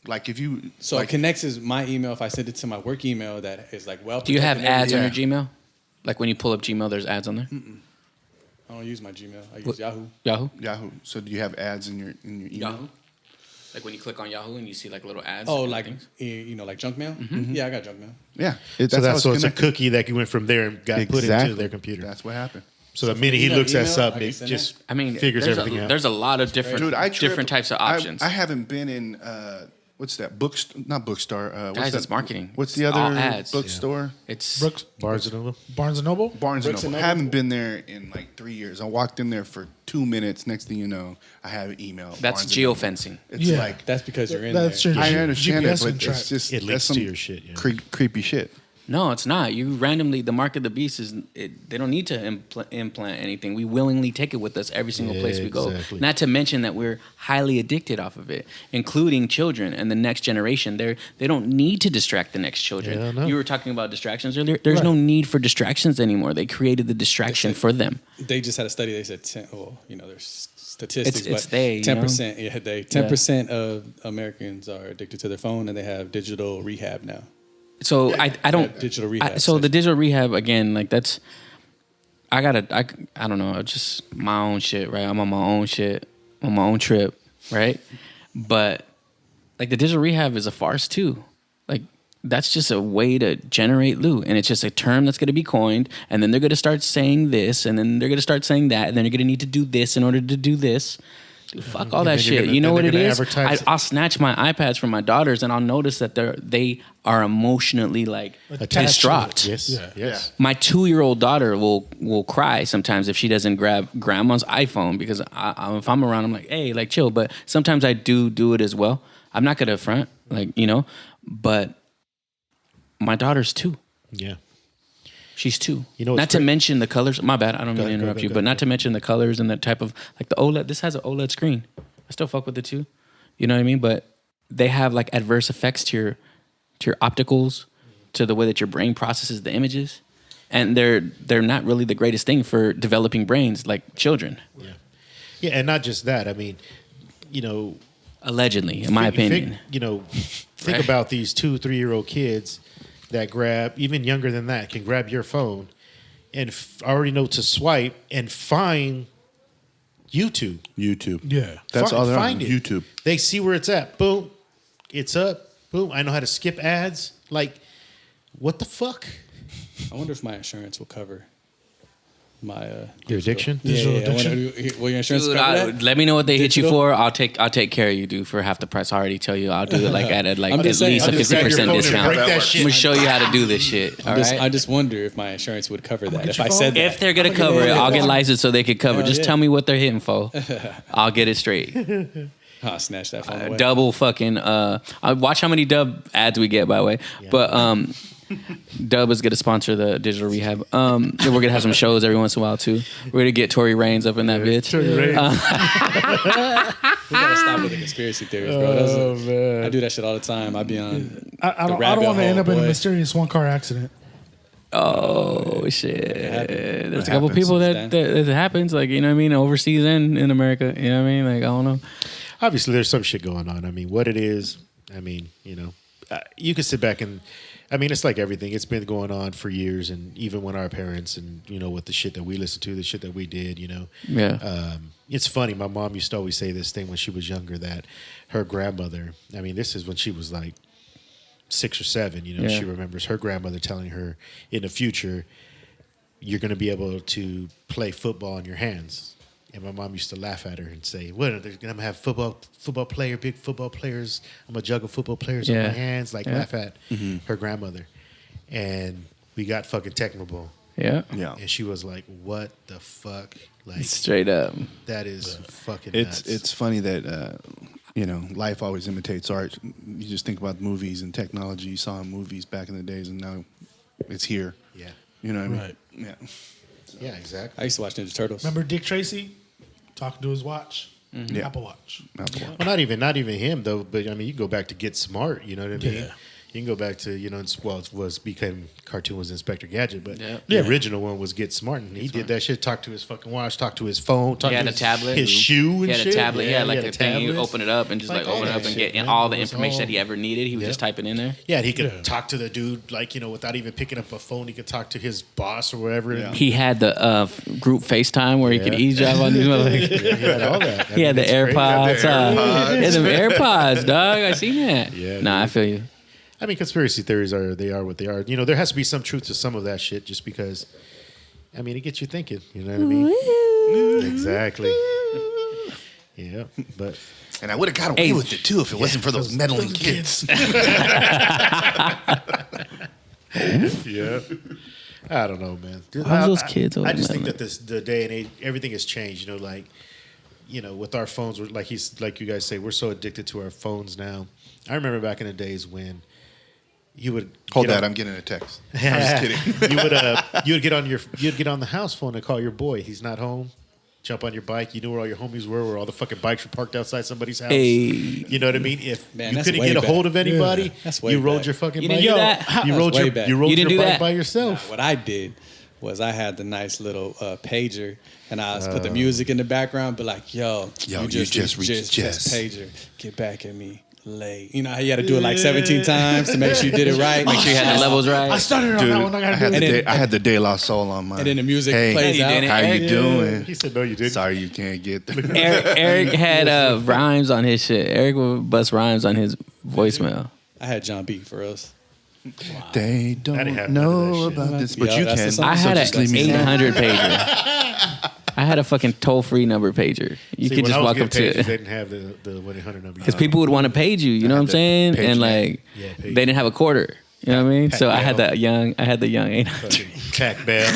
Like if you So it connects as my email if I send it to my work email that is like well. Do you have protected ads on Yeah. your Gmail? Like when you pull up Gmail, there's ads on there. I don't use my Gmail. I use Yahoo. Yahoo. Yahoo. So do you have ads in your email? Yahoo. Like when you click on Yahoo and you see like little ads. Oh, and like things. you know, like junk mail. Yeah, I got junk mail. Yeah. So how it's a connected. cookie that went from there and got put into their computer. That's what happened. So the minute he email- looks at email, I something, can it send just I mean, figures there's everything out. There's a lot of different Dude, I trip- different types of options. I haven't been in what's that not bookstore. What's Guys, that? it's marketing. What's the It's all other ads. bookstore? It's Brooks, Barnes and Noble. Barnes and Noble. Barnes and Brooks Noble. and I haven't been there in like 3 years. I walked in there for 2 minutes. Next thing you know, I have an email. that's Barnes and Noble. geofencing. It's Yeah. like That's because you're in That's there. your I understand GPS it, can but track. it's just It that's links to some your shit, yeah. creepy shit. No, it's not. You randomly, the mark of the beast is, they don't need to implant anything. We willingly take it with us every single place we go. Exactly. Not to mention that we're highly addicted off of it, including children and the next generation. They don't need to distract the next children. Yeah, no. You were talking about distractions earlier. There's no need for distractions anymore. They created the distraction for them. They just had a study. They said, you know, there's statistics, It's but they, you know? 10%. Yeah, 10% of Americans are addicted to their phone, and they have digital rehab now. So I don't digital rehab so the session. digital rehab again, like that's I don't know, just my own shit, right? I'm on my own shit, on my own trip, right? But like the digital rehab is a farce too. Like that's just a way to generate loot, and it's just a term that's going to be coined, and then they're going to start saying this, and then they're going to start saying that, and then you're going to need to do this in order to do this. Dude, fuck all that shit. You know what it is? I'll snatch my iPads from my daughters, and I'll notice that they are emotionally like distraught. Yes. My 2-year-old daughter will cry sometimes if she doesn't grab grandma's iPhone because if I'm around, I'm like, hey, like chill. But sometimes I do it as well. I'm not gonna front, like but my daughter's 2. Yeah. She's 2. Not to mention the colors. My bad. I don't mean to interrupt you, but not to mention the colors and the type of like the OLED. This has an OLED screen. I still fuck with it too. You know what I mean? But they have like adverse effects to your opticals, to the way that your brain processes the images, and they're not really the greatest thing for developing brains like children. Yeah, and not just that. I mean, allegedly, in my opinion, think about these 2-3-year-old kids that grab, even younger than that, can grab your phone and already know to swipe and find YouTube. Yeah. That's all they're on find it. YouTube. They see where it's at. Boom. It's up. Boom. I know how to skip ads. Like, what the fuck? I wonder if my insurance will cover my Your addiction? Digital I addiction? wonder, will your insurance dude, cover that? let me know what they hit you Digital? for. I'll take care of you, dude, for half the price. I already tell you, I'll do it like at I'm at just saying, least a I'm just 50% saying, your phone discount. and break that I'm shit. gonna show you how to do this shit. All right. I just wonder if my insurance would cover that. If your I phone. said that. If they're gonna cover it, I'll get licensed so they can cover. Hell Just yeah. tell me what they're hitting for. I'll get it straight. I'll snatch that phone away. Double fucking. Watch how many Dub ads we get, by the way. But Dub is gonna sponsor the digital rehab. We're gonna have some shows every once in a while too. We're gonna get Tory Raines up in that bitch. We gotta stop with the conspiracy theories, bro. I do that shit all the time. I be on. I don't rabbit want to end hole, up in a boy. mysterious one-car accident. Oh shit! There's a It couple happens. people that it happens, like you know what I mean, overseas and in America. You know what I mean? Like I don't know. Obviously, there's some shit going on. I mean, what it is, I mean, you can sit back and, I mean, it's like everything. It's been going on for years, and even when our parents and, with the shit that we listened to, the shit that we did, Yeah. It's funny. My mom used to always say this thing when she was younger that her grandmother, I mean, this is when she was like 6 or 7, Yeah. she remembers her grandmother telling her in the future, you're going to be able to play football in your hands. And my mom used to laugh at her and say, "What? They're going to have big football players. I'm going to juggle football players on my hands." Like laugh at her grandmother. And we got fucking Tecmo. Yeah. Yeah. And she was like, "What the fuck?" Like Straight up. that is fucking It's nuts. funny that life always imitates art. You just think about movies and technology you saw in movies back in the days, and now it's here. Yeah. You know what I mean? Right. Yeah. Yeah, exactly. I used to watch Ninja Turtles. Remember Dick Tracy talking to his watch? Yeah. Apple Watch. Well, not even him though. But I mean, you go back to Get Smart. You know what I mean? Yeah. You can go back to cartoon was Inspector Gadget, but Yep. the original one was Get Smart, and he did that shit. Talk to his fucking watch, talk to his phone, talk He to had a his, tablet. his shoe, and He had shit. a tablet. Yeah, like he a had thing. You tablet. open it up and just Like like all open it that up and shit, get man. all the It was information all- that he ever needed. He would just type it in there. Yeah, and he could Yeah. talk to the dude without even picking up a phone. He could talk to his boss or whatever. Yeah. He had the group FaceTime where he could eavesdrop on these motherfuckers. Yeah, he had all that. He had the AirPods. He had them AirPods, dog. I seen that. Yeah, Nah, I dude. feel you. I mean, conspiracy theories are what they are. There has to be some truth to some of that shit, just because. I mean, it gets you thinking. You know what I mean? Exactly. Yeah, but And I would have got away with it too if it wasn't for those meddling kids. yeah. I don't know, man. How's those kids over I just there, think that the day and age, everything has changed. With our phones, we're like you guys say, we're so addicted to our phones now. I remember back in the days when you would Hold get that, on- I'm getting a text. I'm just kidding. you'd get on the house phone and call your boy. He's not home. Jump on your bike. You knew where all your homies were all the fucking bikes were parked outside somebody's house. Hey. You know what I mean? If Man, you that's couldn't way get a hold back. of anybody, Yeah, that's way you rode back. your fucking You bike. didn't do that? You That rode was way your back. you rode You didn't your do bike that? by yourself. What I did was I had the nice little pager, and I was put the music in the background, but like, yo, Yo, you you just reached press Jess. pager, get back at me late. You know how you had to do it like 17 times to make sure you did it right. Make sure you had the levels right. I started on that one. I gotta do it. I had the De La Soul on mine. And then the music hey, plays out. How you doing? He said, "No, you didn't." Sorry, you can't get there. Eric had rhymes on his shit. Eric would bust rhymes on his voicemail. I had John B for us. They I didn't don't have know none of that shit. about this, but Yeah, you that's can. the song. I had just an leave me alone. 800 pager. I had a fucking toll-free number pager. You See, could when just I was walk up getting to pages, they it. didn't have the 1-800 number. Because people would want to page you, you know what I'm the saying? page And man. like, Yeah, they page. didn't have a quarter. You know what I mean? So I had Bell. the young 800. Tack Bell.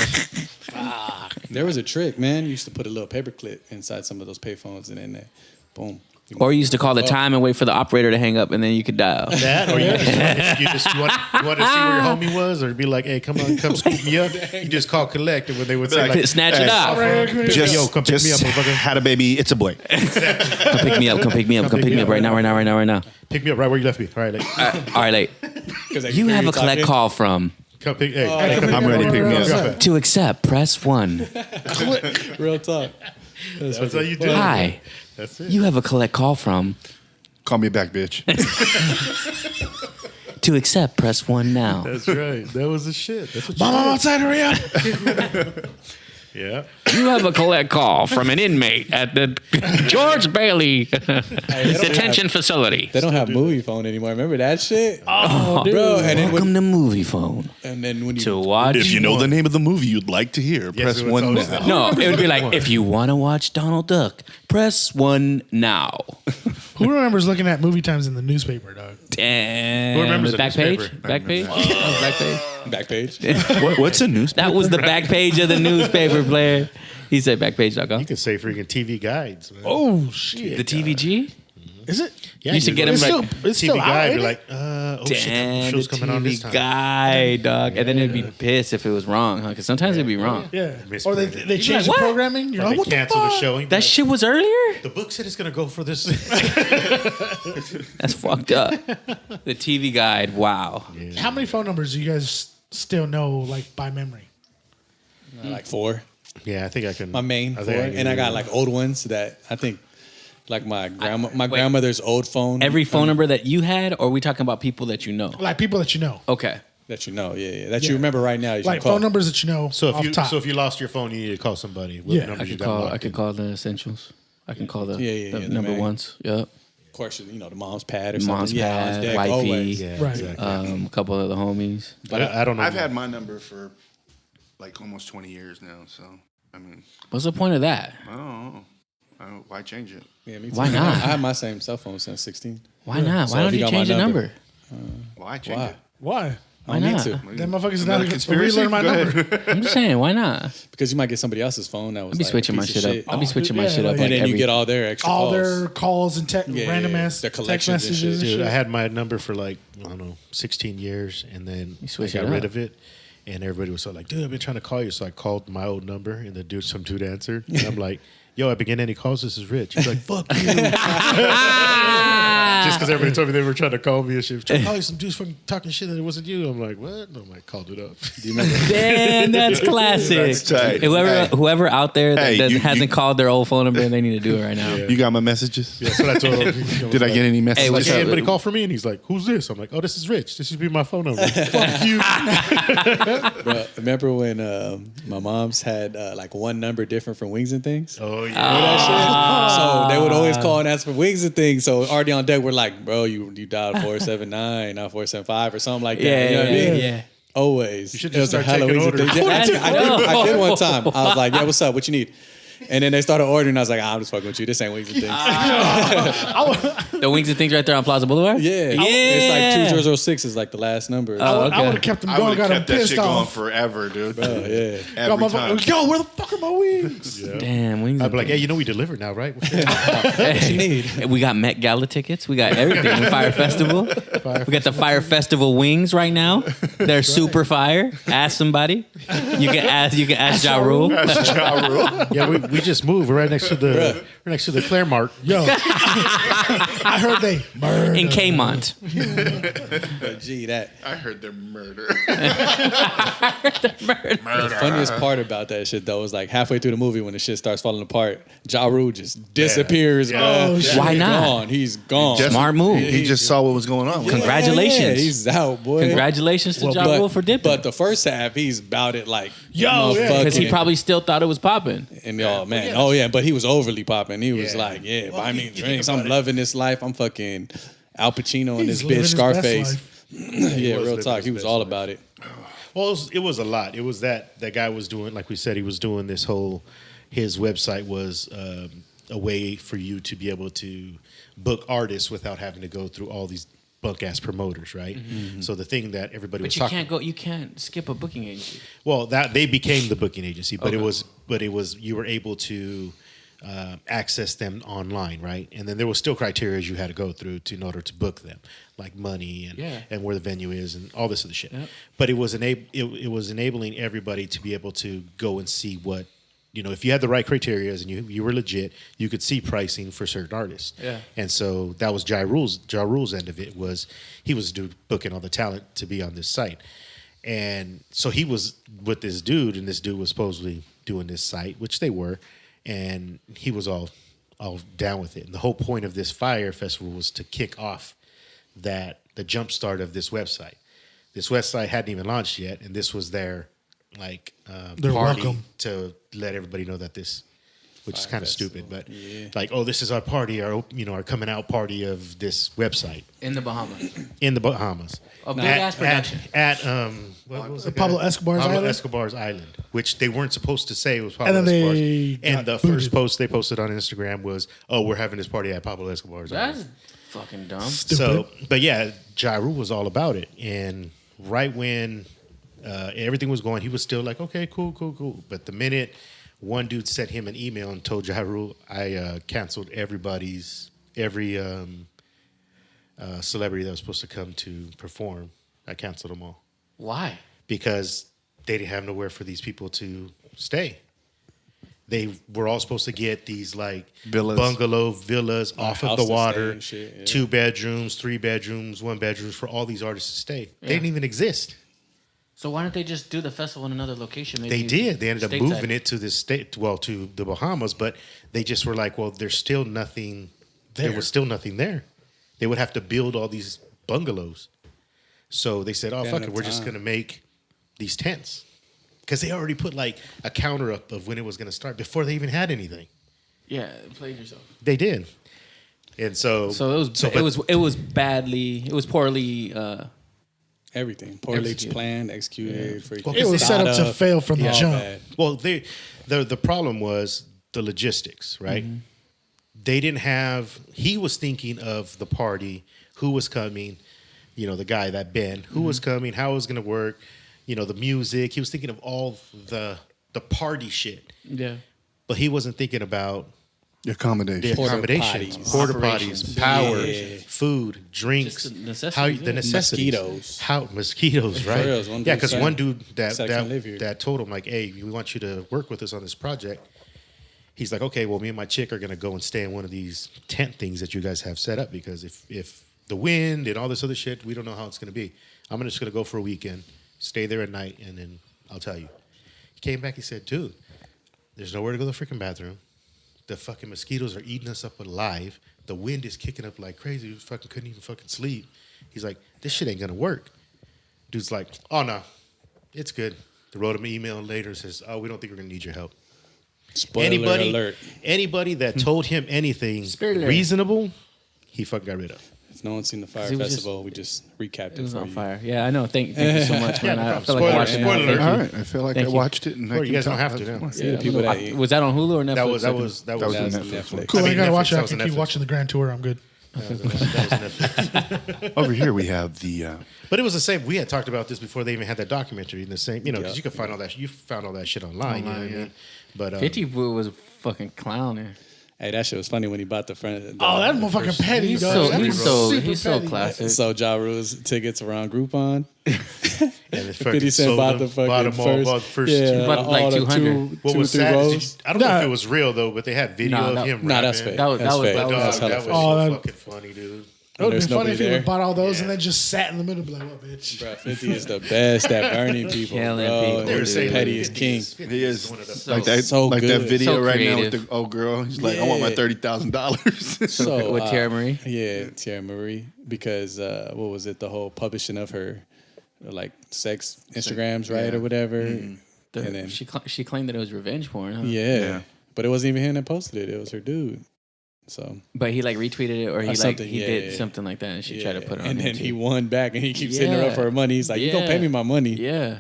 There was a trick, man. You used to put a little paper clip inside some of those payphones, and then boom. Or you used to call the time and wait for the operator to hang up, and then you could dial. That, or you want to see where your homie was, or be like, "Hey, come scoop me up." You just call collect, and when they would say, like, Snatch it off. Yo, come pick me up, motherfucker. Had a baby. It's a boy. Come pick me up. Come pick me up. Come pick me up right now. Pick me up right where you left me. All right, like, All right, late. You have a collect call from. come pick. Hey, I'm ready to pick me up. To accept, press 1. Real talk. That's how you do it. Hi. That's it. You have a collect call from. Call me back, bitch. To accept, press 1 now. That's right. That was the shit. That's what you Mom, I'm did. outside. Hurry up. Yeah. You have a collect call from an inmate at the George Bailey detention facility. They don't have movie phone anymore. Remember that shit? Oh, bro. And then, Welcome to Movie Phone. when you To watch. If you know the name of the movie you'd like to hear, press so it's 1 always now. that. No, it would be like, if you want to watch Donald Duck, press 1 now. Who remembers looking at movie times in the newspaper, dog? Damn. Who remembers the back page? newspaper? Back page? That was back page. back page. What's a newspaper? That was the back page of the newspaper, player. He said backpage.com. You can say freaking TV guides. Man. Oh shit! The TVG? Is it? Yeah, you should get him It's like, still, it's TV still guide. out, Be ain't like, it? oh damn, shit, the show's coming on this TV time. guy, dog. And then it'd be pissed if it was wrong, huh? Because sometimes it'd be wrong. Yeah. Miss Or Brandon. they change the what? programming. You're Or like, they what the cancel the fuck? showing. That shit was earlier? The book said it's gonna go for this. That's fucked up. The TV guide, wow. How many phone numbers do you guys still know, like by memory? Like 4. Yeah, I think I can. My main I 4. think And I got like old ones that I think, like my wait. grandmother's old phone. Every phone number that you had, or are we talking about people that you know? Like people that you know, Okay. that you know, that you remember right now. You like should call. phone numbers that you know. So off if top. you lost your phone, you need to call somebody. What Yeah. numbers I you could got call. locked I could in? call the essentials. I can call the, the number main. ones. Yep. Of course, the mom's pad or Mom's something. Yeah, pad, on deck, wifey. always. Yeah, Right. exactly. A couple of the homies. But I don't know. I've had my number for like almost 20 years now, so I mean, What's the point of that? I don't know. Why change it? Yeah, me too. Why not? I had my same cell phone since 16. Why not? So Why if don't you you got my change the number- number? Why change Why? it? Why? I don't need not? to. Them motherfuckers is Another not conspiracy? relearn my Go number. ahead. I'm just saying, why not? Because you might get somebody else's phone that was I'll be like switching a my piece of shit up. I'll be Oh, switching dude, my yeah, shit up. like- Like And then every, you get all their extra All calls. their calls and random ass their text collections and messages and shit. shit. Dude, I had my number for like, I don't know, 16 years, and then I switch got it rid up. of it. And everybody was so like, dude, I've been trying to call you. So I called my old number, and the some dude answered. And I'm like, yo, I begin any calls. This is Rich. He's like, fuck you. Just because everybody told me they were trying to call me and shit. Trying to call you, some dudes fucking talking shit that it wasn't you. I'm like, what? I'm like, called it up. Do you remember? damn, that's classic. That's tight. Whoever out there that Hey, hasn't called their old phone number, they need to do it right now. You got my messages? Yeah, so I told him. Did I get any messages? Hey, what's Like, hey, up? anybody call for me? And he's like, who's this? I'm like, oh, this is Rich. This should be my phone number. Fuck you. Bro, remember when my mom's had like one number different from Wings and Things? Oh, yeah. Remember that shit? So they would always call and ask for Wings and Things. So already on deck, we're like, bro, you dialed 479, not 475 or something like that. Yeah, you know what I mean? yeah. Always. You should It was just a start hella taking Wings and Things. orders. Yeah, I did one time. I was like, yeah, what's up? What you need? And then they started ordering. I was like, I'm just fucking with you. This ain't Wings and Things. The Wings and Things right there on Plaza Boulevard? Yeah. It's like 2006 is like the last number. Oh, I okay. would have kept them I going, would got have them kept that pissed shit going off. forever, dude. Yeah. Every time. Yo, where the fuck are my wings? Damn, Wings I'd and be like, hey, Things. you know we deliver now, right? What you need? We got Met Gala tickets. We got everything. Fire Festival. We got the Fire Festival wings right now. They're super fire. Ask somebody. You can ask Ja Rule. Yeah, We just moved. We're right next to the Claremont. Yo, I heard they murdered. In Kmont. But gee, that I heard their murder. the funniest part about that shit though is like halfway through the movie when the shit starts falling apart, Ja Rule just disappears, bro. Oh, shit. Why not? Gone. He's gone. Smart move. He just saw what was going on. Congratulations. Yeah, he's out, boy. Congratulations to Ja Rule for dipping. But the first half, he's about it like Because he probably still thought it was popping. And oh man, but he was overly popping. He was like, buy me drinks. I'm loving this life. I'm fucking Al Pacino and this living bitch his best Scarface. life. Yeah, was real living talk. his He was best all life. about it. Well, it was a lot. It was that guy was doing, like we said, he was doing this whole. His website was a way for you to be able to book artists without having to go through all these bunk ass promoters, right? So the thing that everybody was But talking. you can't skip a booking agency. Well, that they became the booking agency, but Okay. it was you were able to access them online, right? And then there was still criteria you had to go through in order to book them, like money and where the venue is and all this other shit. Yep. But it was it was enabling everybody to be able to go and see what, if you had the right criteria and you were legit, you could see pricing for certain artists. Yeah. And so that was Ja Rule's end of it. Was he was booking all the talent to be on this site. And so he was with this dude, and this dude was supposedly doing this site, which they were, and he was all down with it. And the whole point of this Fire Festival was to kick off the jumpstart of this website. This website hadn't even launched yet, and this was their They're party welcome. to let everybody know that this, which is Fire kind of Festival, stupid, but yeah. this is our party, our coming out party of this website In the Bahamas. in the Bahamas. A big ass production. At what was it? Pablo Escobar's Pablo Island? Escobar's Island, which they weren't supposed to say was Pablo And then Escobar's. they And the got first booted. post they posted on Instagram was, "Oh, we're having this party at Pablo Escobar's That's Island." fucking dumb. So, but yeah, Ja Rule was all about it, and right when everything was going, he was still like, "Okay, cool." But the minute one dude sent him an email and told Ja Rule, "I canceled every celebrity that was supposed to come to perform. I canceled them all Why? because they didn't have nowhere for these people to stay. They were all supposed to get these Villas. bungalow villas off of house the to stay water, and shit, yeah. 2 bedrooms, 3 bedrooms, 1 bedrooms for all these artists to stay. They didn't even exist. So why don't they just do the festival in another location? Maybe They did. They ended up stateside? moving it to this state, to the Bahamas, but they just were like, well, there's still nothing. There was still nothing there. They would have to build all these bungalows. So they said, oh, Got fuck it. enough We're just time. going to make these tents. Because they already put a counter up of when it was going to start before they even had anything. Yeah, played yourself. They did. And so It was poorly. Everything poorly Executed. planned, executed. freaking Well, It was set up to thought fail from the all jump. bad. Well, the problem was the logistics, right? Mm-hmm. They didn't have. He was thinking of the party, who was coming, the guy that Ben, who was Mm-hmm. coming, how it was going to work, the music. He was thinking of all the party shit, Yeah. but he wasn't thinking about the Accommodation. Porta accommodations, potties. porta Operations. potties, power, Yeah. food, drinks, Just the necessities, how yeah. the necessities, Mosquitoes. how mosquitoes, right? reals, one Yeah, dude because said- one dude said I can't live here. that told him like, "Hey, we want you to work with us on this project." He's like, "Okay, well, me and my chick are gonna go and stay in one of these tent things that you guys have set up because if the wind and all this other shit, we don't know how it's gonna be. I'm just gonna go for a weekend, stay there at night, and then I'll tell you." He came back. He said, "Dude, there's nowhere to go to the freaking bathroom. The fucking mosquitoes are eating us up alive. The wind is kicking up like crazy. We fucking couldn't even fucking sleep." He's like, "This shit ain't gonna work." Dude's like, "Oh no, it's good." They wrote him an email later and says, "Oh, we don't think we're gonna need your help." Spoiler alert. Anybody that told him anything Spoiler. reasonable, he fucking got rid of. If no one's seen the Fire 'Cause it was Festival, we just recapped It it was for on you. fire. Yeah, I know. Thank you so much, man. no I problem. feel like I Spoiler- watched it. spoiler Thank alert. you. All right. I feel like Thank I you. watched it. And I Well, you can guys don't talk have to about now. it. See the people that Was that on Hulu or Netflix? That was That Netflix. was That was Netflix. Netflix. Cool, I gotta watch it. I was can on keep Netflix. watching the Grand Tour. I'm good. That was Netflix. Over here we have the. But it was the same. We had talked about this before they even had that documentary. In the same, because Yeah. you could find all that. You found all that shit online. You know what I mean? But 50 was a fucking clown there. Hey, that shit was funny when he bought the front. Oh, that motherfucking petty, He's dog. so That he's was so super he's so petty. classic. So Ja Rule's tickets around Groupon. And it 50 Cent bought the fucking first. He bought like all the 200. What was 3 sad? rows. I don't know if it was real though, but they had video Nah, of that- him. Nah, that's rapping. fake. That was- That's that was- fake. that was- That's Dog, hella that fake. was so that- fucking funny, dude. It would have There's been funny nobody if he would there. have bought all those and then just sat in the middle, and be like, "What, bitch?" Bro, 50 is the best at burning people, Killing bro. people, They were dude. saying Petty like, is 50 king. 50 He is one of the So- like that, so like good. that video So right now creative. with the old girl. He's like, I want my Yeah. $30,000. So with Tierra Marie? Yeah, Tierra Marie. Because what was it? The whole publishing of her like sex Instagrams, right, yeah. or whatever. The- And then she claimed that it was revenge porn, huh? yeah. But it wasn't even him that posted it. It was her dude. So But he like retweeted it or he something, he yeah, did yeah. something like that and she tried to put it on and then YouTube. he won back, and he keeps hitting her up for her money. He's like, "You gonna pay me my money?" Yeah.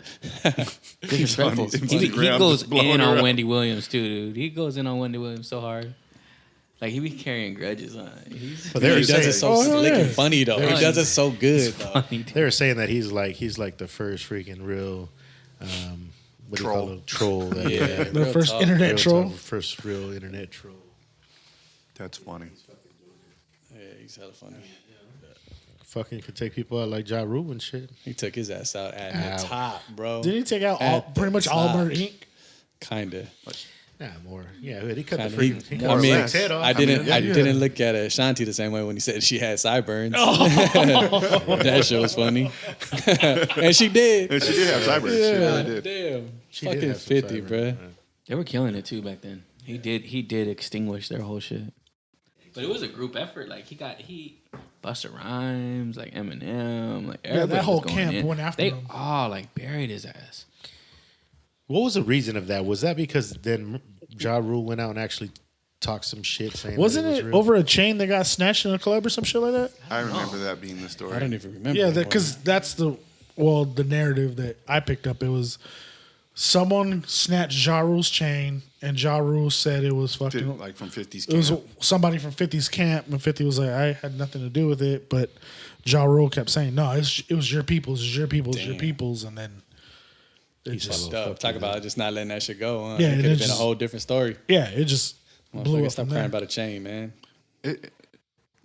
Disrespectful. on He Instagram, goes just blowing in her on up. Wendy Williams too, dude. He goes in on Wendy Williams so hard. Like he be carrying grudges on. He's But they were He does saying, it so Oh, hell slick and yeah. funny though. He does it so good though. funny. Dude. they were saying that he's like the first freaking real what do you call it? Troll. That, Yeah. The Real first talk. internet real troll. time, first real internet troll. That's funny. Yeah, he's hella funny. Fucking could take people out like Ja Rule and shit. He took his ass out at Ow. the top, bro. Didn't he take out all, At pretty the much all top. Murder Inc.? Kinda. Nah, more. Yeah, he cut Kinda. the freaking. He cut I the mean, freak's head off. I didn't. yeah, I yeah. didn't look at Ashanti the same way when he said she had sideburns. That shit was funny, and she did. And she did have cyber. She really did. Damn, She did fucking have some 50, sideburns, bro. man. They were killing it too back then. He did extinguish their whole shit. But it was a group effort. Like he Busta Rhymes, like Eminem, like everybody that whole was going camp in. went after they him. all like buried his ass. What was the reason of that? Was that because then Ja Rule went out and actually talked some shit saying Wasn't that it was real? over a chain that got snatched in a club or some shit like that? I remember that being the story. I don't even remember. Yeah, anymore. because that's the narrative that I picked up. It was someone snatched Ja Rule's chain, and Ja Rule said it was fucking. Like from 50s It was camp. somebody from 50's camp, and 50 was like, I had nothing to do with it, but Ja Rule kept saying, no, it was your people's, your people's, and then it He's just, fucked up. Talk about just not letting that shit go. Huh? Yeah, it and could it have been a just- whole different story. yeah, it just blew Motherfucker, up stop from crying there. about a chain, man.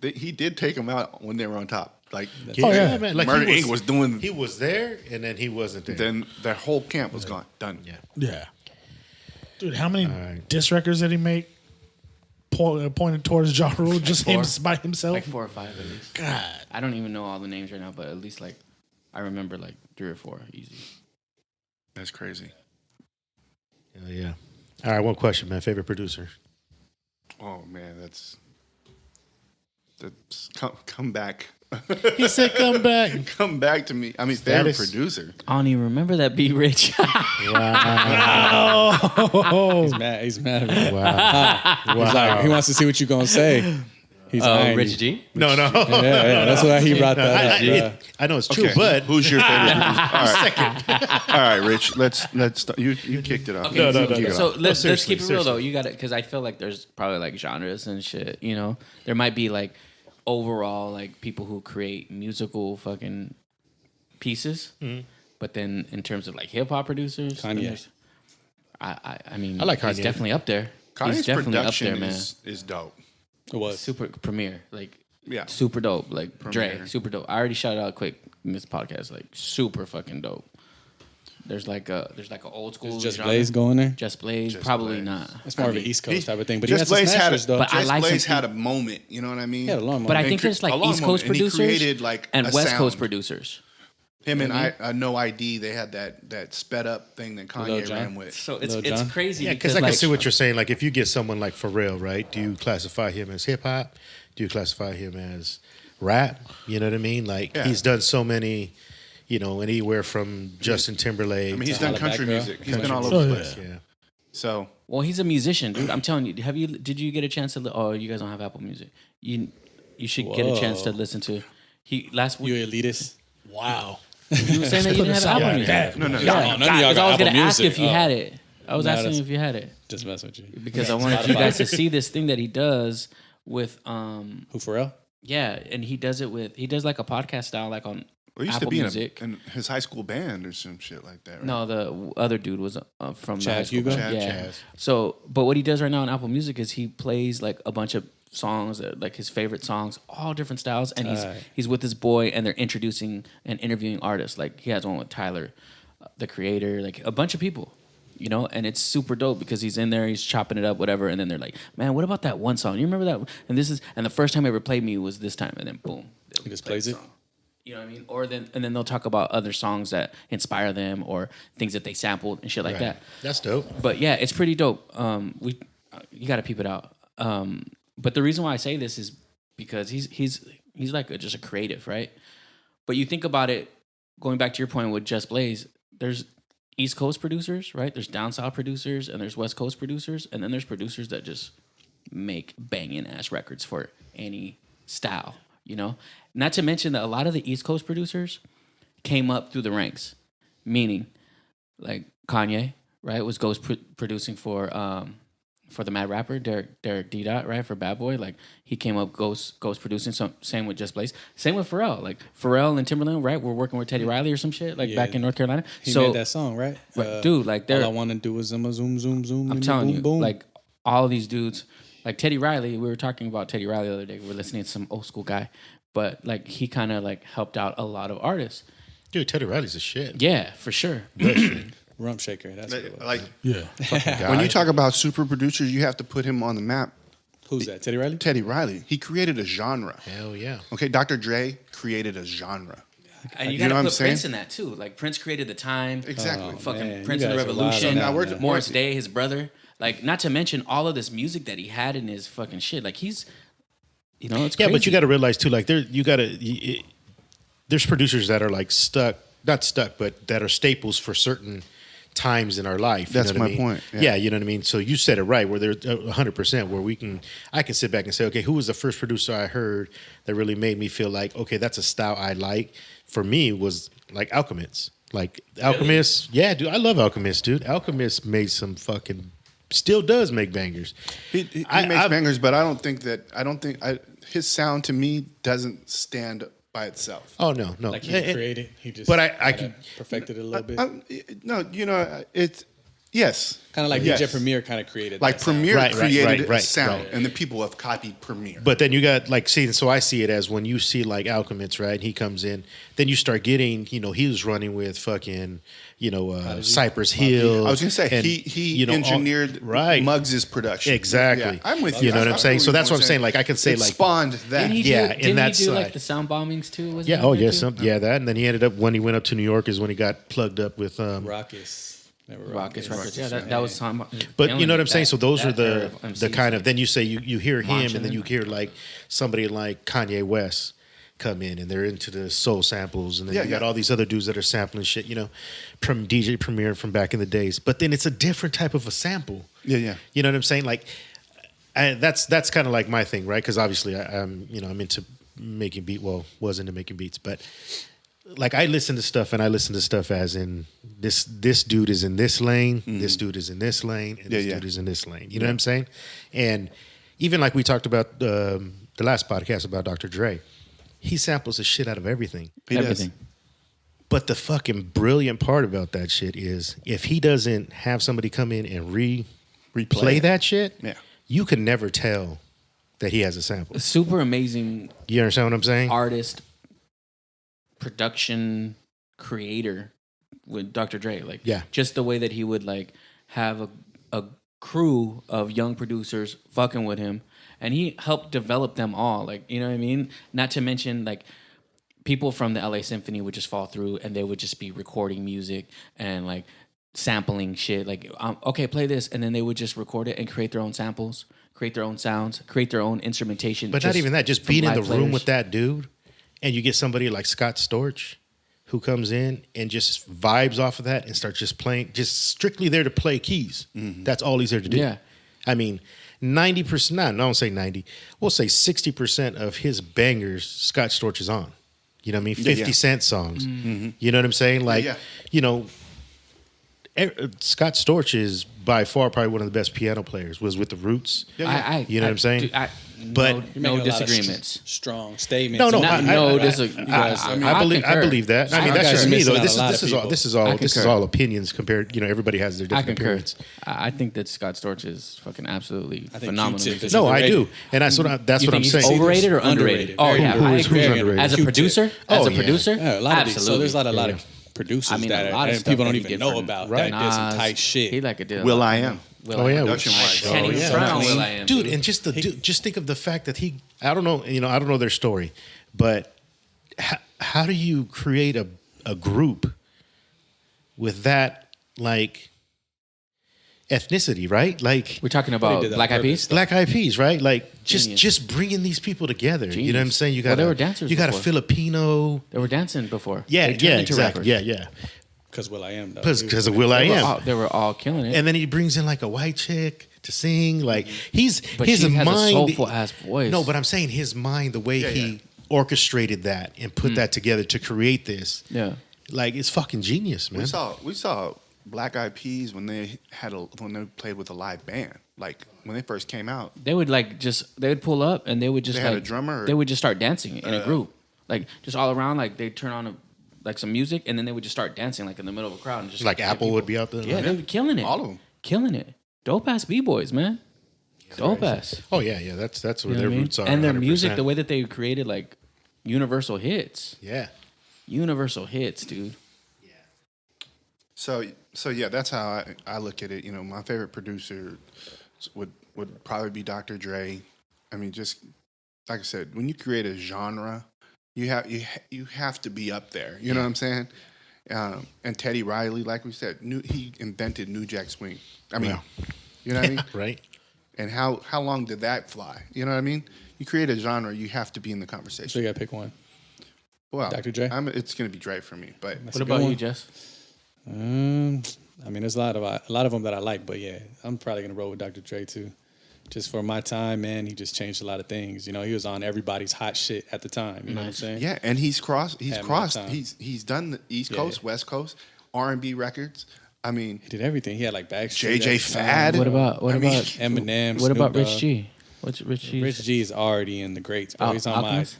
He did take them out when they were on top. Like, Oh, yeah. man. Like Murder he Inc. was doing. He was there, and then he wasn't there. Then their whole camp was gone. Done. yeah. Yeah. Dude, how many right. diss records did he make pointed towards Ja Rule, just him Four. by himself? Like 4 or 5 at least. God. I don't even know all the names right now, but at least like I remember like 3 or 4 easy. That's crazy. Hell yeah. All right, one question, man. Favorite producer? Oh man, that's come back. He said, "Come back." Come back to me. I mean, favorite Status. producer. I don't even remember that Be Rich. He's mad. He's mad at me. Wow. He's like, he wants to see what you gonna say. He's eyeing Rich you. G. No. Yeah, that's why he brought that up. Yeah. I know it's true, Okay, but who's your favorite producer? All right, all right, Rich. Let's start. You kicked it off. Okay, No. Kick it So off. let's seriously, keep it real though. seriously. You got it because I feel like there's probably like genres and shit. You know, there might be like overall like people who create musical fucking pieces, but then in terms of like hip hop producers, then Kanye. there's- I mean, I like he's Kanye. definitely up there. Kanye's He's definitely up production there, man. is dope. It was. Super premiere, like Yeah. super dope. Like Premiere. Dre, super dope. I already shouted out quick in this podcast, like super fucking dope. There's like a old school. Just genre. It's going there. Just Blaze, Just probably Blaze. not. It's more of an mean, East Coast type of thing, but Just he has some Blaze had snatchers a, though. But I Just like Blaze some had a moment. You know what I mean? He had a long moment. But I And think there's like a long East Coast moment, and he producers created, like, and a West Coast sound. producers. Him and No ID, they had that sped up thing that Lil Kanye Jon. ran with. So Lil it's Jon? crazy yeah, because because I like, can see what you're saying. Like, if you get someone like Pharrell, right? Do you classify him as hip hop? Do you classify him as rap? You know what I mean? Like, Yeah. he's done so many. You know, anywhere from Justin Timberlake. I mean, he's to- done Holla country Back Girl. music. He's been all Oh, over the yeah. place. yeah. So well, he's a musician, dude. I'm telling you. Did you get a chance to? Oh, you guys don't have Apple Music. You should get a chance to Whoa. listen to. He last You week. elitist. Wow. You were saying that you didn't have Sound Apple like Music. that. no. None of y'all I was got gonna Apple ask Music. if you had it. I was No, asking that's- if you had it Just mess with you. because I wanted you guys to see this thing that he does with Who, Pharrell? yeah, and he does like a podcast style like on Well, he used Apple to be Music. in his high school band or some shit like that, right? No, the other dude was from the Chad high school Hugo? band. Chad, Yeah. Chaz. So, but what he does right now on Apple Music is he plays like a bunch of songs, like his favorite songs, all different styles, and Tight. he's with his boy, and they're introducing and interviewing artists. Like he has one with Tyler, the Creator, like a bunch of people, you know, and it's super dope because he's in there, he's chopping it up, whatever, and then they're like, "Man, what about that one song? You remember that?" And the first time he ever played me was this time, and then boom, He just play plays the it? song. You know what I mean? Or then they'll talk about other songs that inspire them or things that they sampled and shit like that. That's dope. But yeah, it's pretty dope. You got to peep it out. But the reason why I say this is because he's like just a creative, right? But you think about it, going back to your point with Just Blaze, there's East Coast producers, right? There's down south producers, and there's West Coast producers, and then there's producers that just make banging ass records for any style, you know? Not to mention that a lot of the East Coast producers came up through the ranks, meaning like Kanye, right, was producing for the Mad Rapper, Derek D. Dot, right, for Bad Boy. Like he came up ghost producing. Same with Just Blaze. Same with Pharrell. Like Pharrell and Timberland, right, were working with Teddy Riley or some shit, like back in North Carolina. He made that song, right? Dude, like all I want to do is zoom, zoom, zoom. I'm and telling boom, you, boom. like all these dudes, like Teddy Riley. We were talking about Teddy Riley the other day. We were listening to some old school guy, but like he kind of like helped out a lot of artists. Dude, Teddy Riley's a shit. Yeah, for sure. Rump Shaker. That's what it was. Like Yeah. when you talk about super producers, you have to put him on the map. Who's that? Teddy Riley? Teddy Riley. He created a genre. Hell yeah. Okay, Dr. Dre created a genre. And you You got know what to I'm put saying? Prince in that too. Like Prince created the time. Exactly. Oh, Fucking man, Prince you of the guys are wild Revolution. on that, Now, man. Morris Day, his brother. Like, not to mention all of this music that he had in his fucking shit. Like, he's, you know, it's Yeah, crazy. but you got to realize too, like there's producers that are like not stuck, but that are staples for certain times in our life. That's you know what my I mean? point, yeah. Yeah, you know what I mean. So you said it right. Where there's 100% where I can sit back and say, okay, who was the first producer I heard that really made me feel like, okay, that's a style I like. For me, was like Alchemist. Like Alchemist, yeah, dude, I love Alchemist, dude. Alchemist made some fucking, still does make bangers. He makes bangers, but I don't think his sound to me doesn't stand by itself. Oh no. Like he didn't create it. He just But I kinda can perfected it a little bit. No, you know, it's yes. Kind of like Yes. DJ Premier kind of created Like that sound. Premier Right, created right, a sound, right. and the people have copied Premier. But then you got like so I see it as when you see like Alchemist, right? He comes in, then you start getting, you know, he was running with fucking, you know, Cypress Hill. I was gonna say and, he you know, engineered right. Muggs's production. Exactly. Yeah, I'm with you. You know what I'm saying? So that's what I'm saying. Like I can say it like spawned that. Didn't he Yeah, do, in didn't that he do like side. the sound bombings too? Was yeah, he oh in there yeah, too? yeah, that, and then he ended up when he went up to New York is when he got plugged up with Raucous. Remember Rockets, Raucous? yeah, that was sound. But you know what I'm saying? So those are that era the of MCs, kind of like, then you say you hear him launching and then you it. hear like somebody like Kanye West come in and they're into the soul samples and then Yeah, you got yeah. all these other dudes that are sampling shit, you know, from DJ Premier from back in the days. But then it's a different type of a sample. Yeah. You know what I'm saying? Like that's kind of like my thing, right? Because obviously I'm into making was into making beats, but like I listen to stuff and I listen to stuff as in this dude is in this lane, this dude is in this lane, and this Yeah. dude is in this lane. You know what I'm saying? And even like we talked about the last podcast about Dr. Dre, he samples the shit out of everything. He does. everything. But the fucking brilliant part about that shit is if he doesn't have somebody come in and replay it. that shit, Yeah. you can never tell that he has a sample. Super amazing You understand what I'm saying? artist, production, creator with Dr. Dre. Like, Yeah. just the way that he would like have a crew of young producers fucking with him, and he helped develop them all. Like, you know what I mean? Not to mention like people from the LA Symphony would just fall through and they would just be recording music and like sampling shit. Like, okay, play this, and then they would just record it and create their own samples, create their own sounds, create their own instrumentation. But not even that, just from being in the live room players. with that dude, and you get somebody like Scott Storch who comes in and just vibes off of that and starts just playing, just strictly there to play keys. That's all he's there to do. Yeah. I mean, 90%, no, I don't say 90, we'll say 60% of his bangers, Scott Storch is on. You know what I mean? 50 yeah. Cent songs. You know what I'm saying? Like, yeah. you know, Scott Storch is by far probably one of the best piano players. Was with the Roots. You know what I'm saying? Dude, But no Making a lot of disagreements. strong statements. No, I I believe that. I mean, that's just me though. This is all concur. opinions compared. Everybody has their I different concur. opinions. I think that Scott Storch is fucking absolutely think phenomenal. Q-Tip is No, I overrated. do, and that's what You I'm think he's saying. overrated or underrated? Underrated. Oh Very yeah, underrated. I Who's agree. underrated? As a Q-Tip. producer, Oh, yeah. Yeah, a lot of these. So there's a lot of Yeah. producers I mean, that a lot of and stuff people that don't he even did know for- about Right. that did some Nas, tight shit. He like a did. Will I Am. Oh yeah, Production-wise. I can't even yeah. front on Clean. Will I Am, dude, and just think of the fact that he. I don't know. I don't know their story, but how do you create a group with that like ethnicity, right? Like We're talking They about did that Black on Eyed Peas. Black Eyed Peas, right? Like Genius. just bringing these people together. You know what I'm Genius. saying? You Well, got they were dancers You got a before. Filipino. They were dancing before. Yeah, They turned yeah, into exactly. rappers. Yeah. Because Will I Am, though. Because of Will I Am. They were all killing it. And then he brings in like a white chick to sing. Like he's But his she has a mind. soulful ass voice. No, but I'm saying his mind, the way he orchestrated that and put that together to create this. yeah. Like it's fucking genius, man. We saw Black Eyed Peas when they played with a live band. Like when they first came out. They would they would pull up and they would just They had a drummer or- They would just start dancing in a group, like just all around. Like they turn on like some music and then they would just start dancing like in the middle of a crowd and just Like get Apple people- would be out there. Yeah, like- they were killing it. All of them. Killing it. Dope ass b-boys, man. Dope ass. Oh yeah. That's where You know their what I mean? roots are. And their 100%. music, the way that they created like universal hits. Yeah. Universal hits, dude. So yeah, that's how I look at it. My favorite producer would probably be Dr. Dre. I mean, just like I said, when you create a genre, you have to be up there. You know what I'm saying? And Teddy Riley, like we said, he invented New Jack Swing. I mean, you know what I mean? Right. And how long did that fly? You know what I mean? You create a genre, you have to be in the So conversation. you got to pick one. Well, Dr. Dre? It's going to be Dre for me, but What a about good you, one. Jess? I mean, there's a lot of them that I like, but yeah, I'm probably gonna roll with Dr. Dre too. Just for my time, man, he just changed a lot of things. He was on everybody's hot shit at the time. You know what I'm saying? yeah, and he's crossed. Had my time. He's done the East Yeah. Coast, West Coast, R&B records. I mean, He did everything. He had like Backstreet JJ at the time. Fad. What about Eminem? what about Snoop Rich Dogg. G? What's Rich G? Rich G is already in the greats, bro. Oh, He's on Alchemist?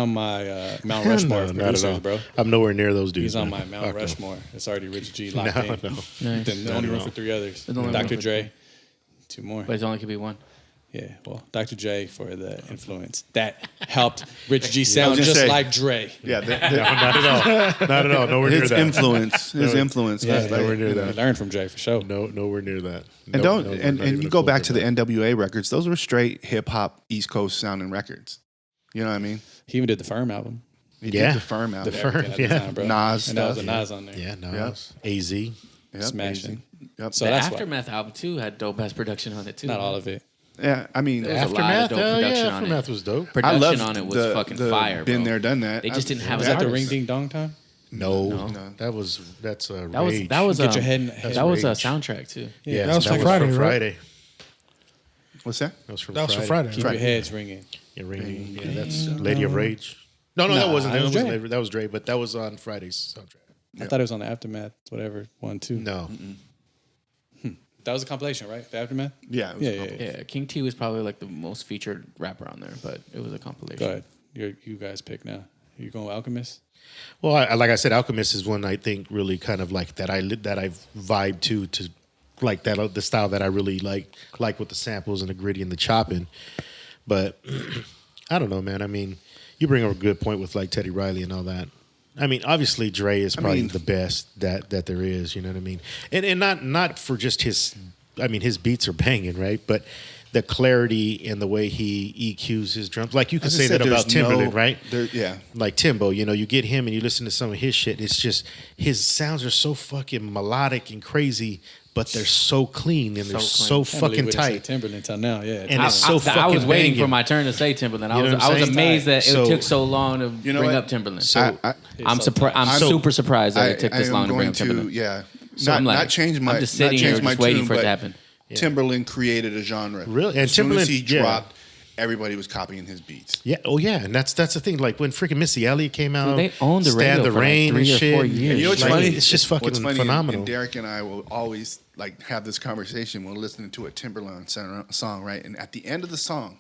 my Mount Rushmore of No, not at all. producers, bro. I'm nowhere near those dudes. He's on man. my Mount Fuck them. Rushmore. It's already Rich G locked No, in. no. Nice. Then the only room for 3 others. There's only room Dr. for Dre, 2 more. But it only could be one. Yeah, well, Dr. J for the influence that helped Rich G sound gonna just say- like Dre. Yeah, No, not at all. Not at all. Nowhere near his that. influence. His influence. Yeah, was like- nowhere near I that. learned from Dre for sure. No, nowhere near that. And No, don't no, and not even you a go quarter back of to the that. NWA records. Those were straight hip hop East Coast sounding records. You know what I mean? He even did the Firm album. He Yeah. did the Firm album. The Firm. At the yeah. time, bro. Nas and that was a stuff. Nas on there. Yeah, no. Yep. AZ. Yep, Smashing. Yep. So The that's why. Aftermath album too had dope ass production on it too. Not all of it. Yeah, I mean, There was a lot of Aftermath. dope Hell production yeah, on Aftermath it. was dope. Production I love on it was the, fucking the fire. Been bro. there, done that. They just didn't have Was an that the artist. Ring Ding Dong time? No, No. that's a That was rage. that was Get your um, head in- that was a Rage. soundtrack too. yeah, that was for from Friday, right? Friday. What's that? That was from That was for Friday. Friday. Keep right? your heads ringing. Yeah, ring. Yeah, that's Lady of Rage. No, that wasn't. it That was was Dre. Dre. That was Dre, but that was on Friday's soundtrack. I thought it was on the Aftermath, whatever, 1, 2. No, That was a compilation, right? The Aftermath? Yeah. It was Yeah, a yeah, couple. yeah. Yeah, King T was probably like the most featured rapper on there, but it was a compilation. Go ahead. You guys pick now. You going with Alchemist? well, like I said, Alchemist is one I think really kind of like that. I've vibed to like that the style that I really like with the samples and the gritty and the chopping. But I don't know, man. I mean, you bring up a good point with like Teddy Riley and all that. I mean, obviously Dre is probably the best that there is. You know what I mean? And not for just his. I mean, his beats are banging, right? But the clarity and the way he EQs his drums, like you could As I say said, that about there's no- Timberland, right? Yeah. Like Timbo, you get him and you listen to some of his shit. It's just his sounds are so fucking melodic and crazy, but they're so clean and they're so Can't believe fucking we didn't say tight. Timberland till now, yeah. And it's so I fucking was waiting banging. for my turn to say Timberland. You know what I I'm was saying? amazed that So- it took so long to You know bring what? up Timberland. I'm so surprised. I'm So- super surprised that it took I this am long to bring going up Timberland. yeah. So I'm like, not change my. I'm just sitting not change here my just waiting tune, for it to but happen. Timberland created a genre. Really? And as soon Timberland- as he yeah. dropped, everybody was copying his beats. Yeah. Oh yeah. And that's the thing. Like when freaking Missy Elliott came out, They owned the Stand radio the for like Rain 3 and or shit. 4 years. You know what's Like, funny? It's just fucking What's funny, phenomenal. And Derek and I will always like have this conversation when listening to a Timberland song, right? And at the end of the song,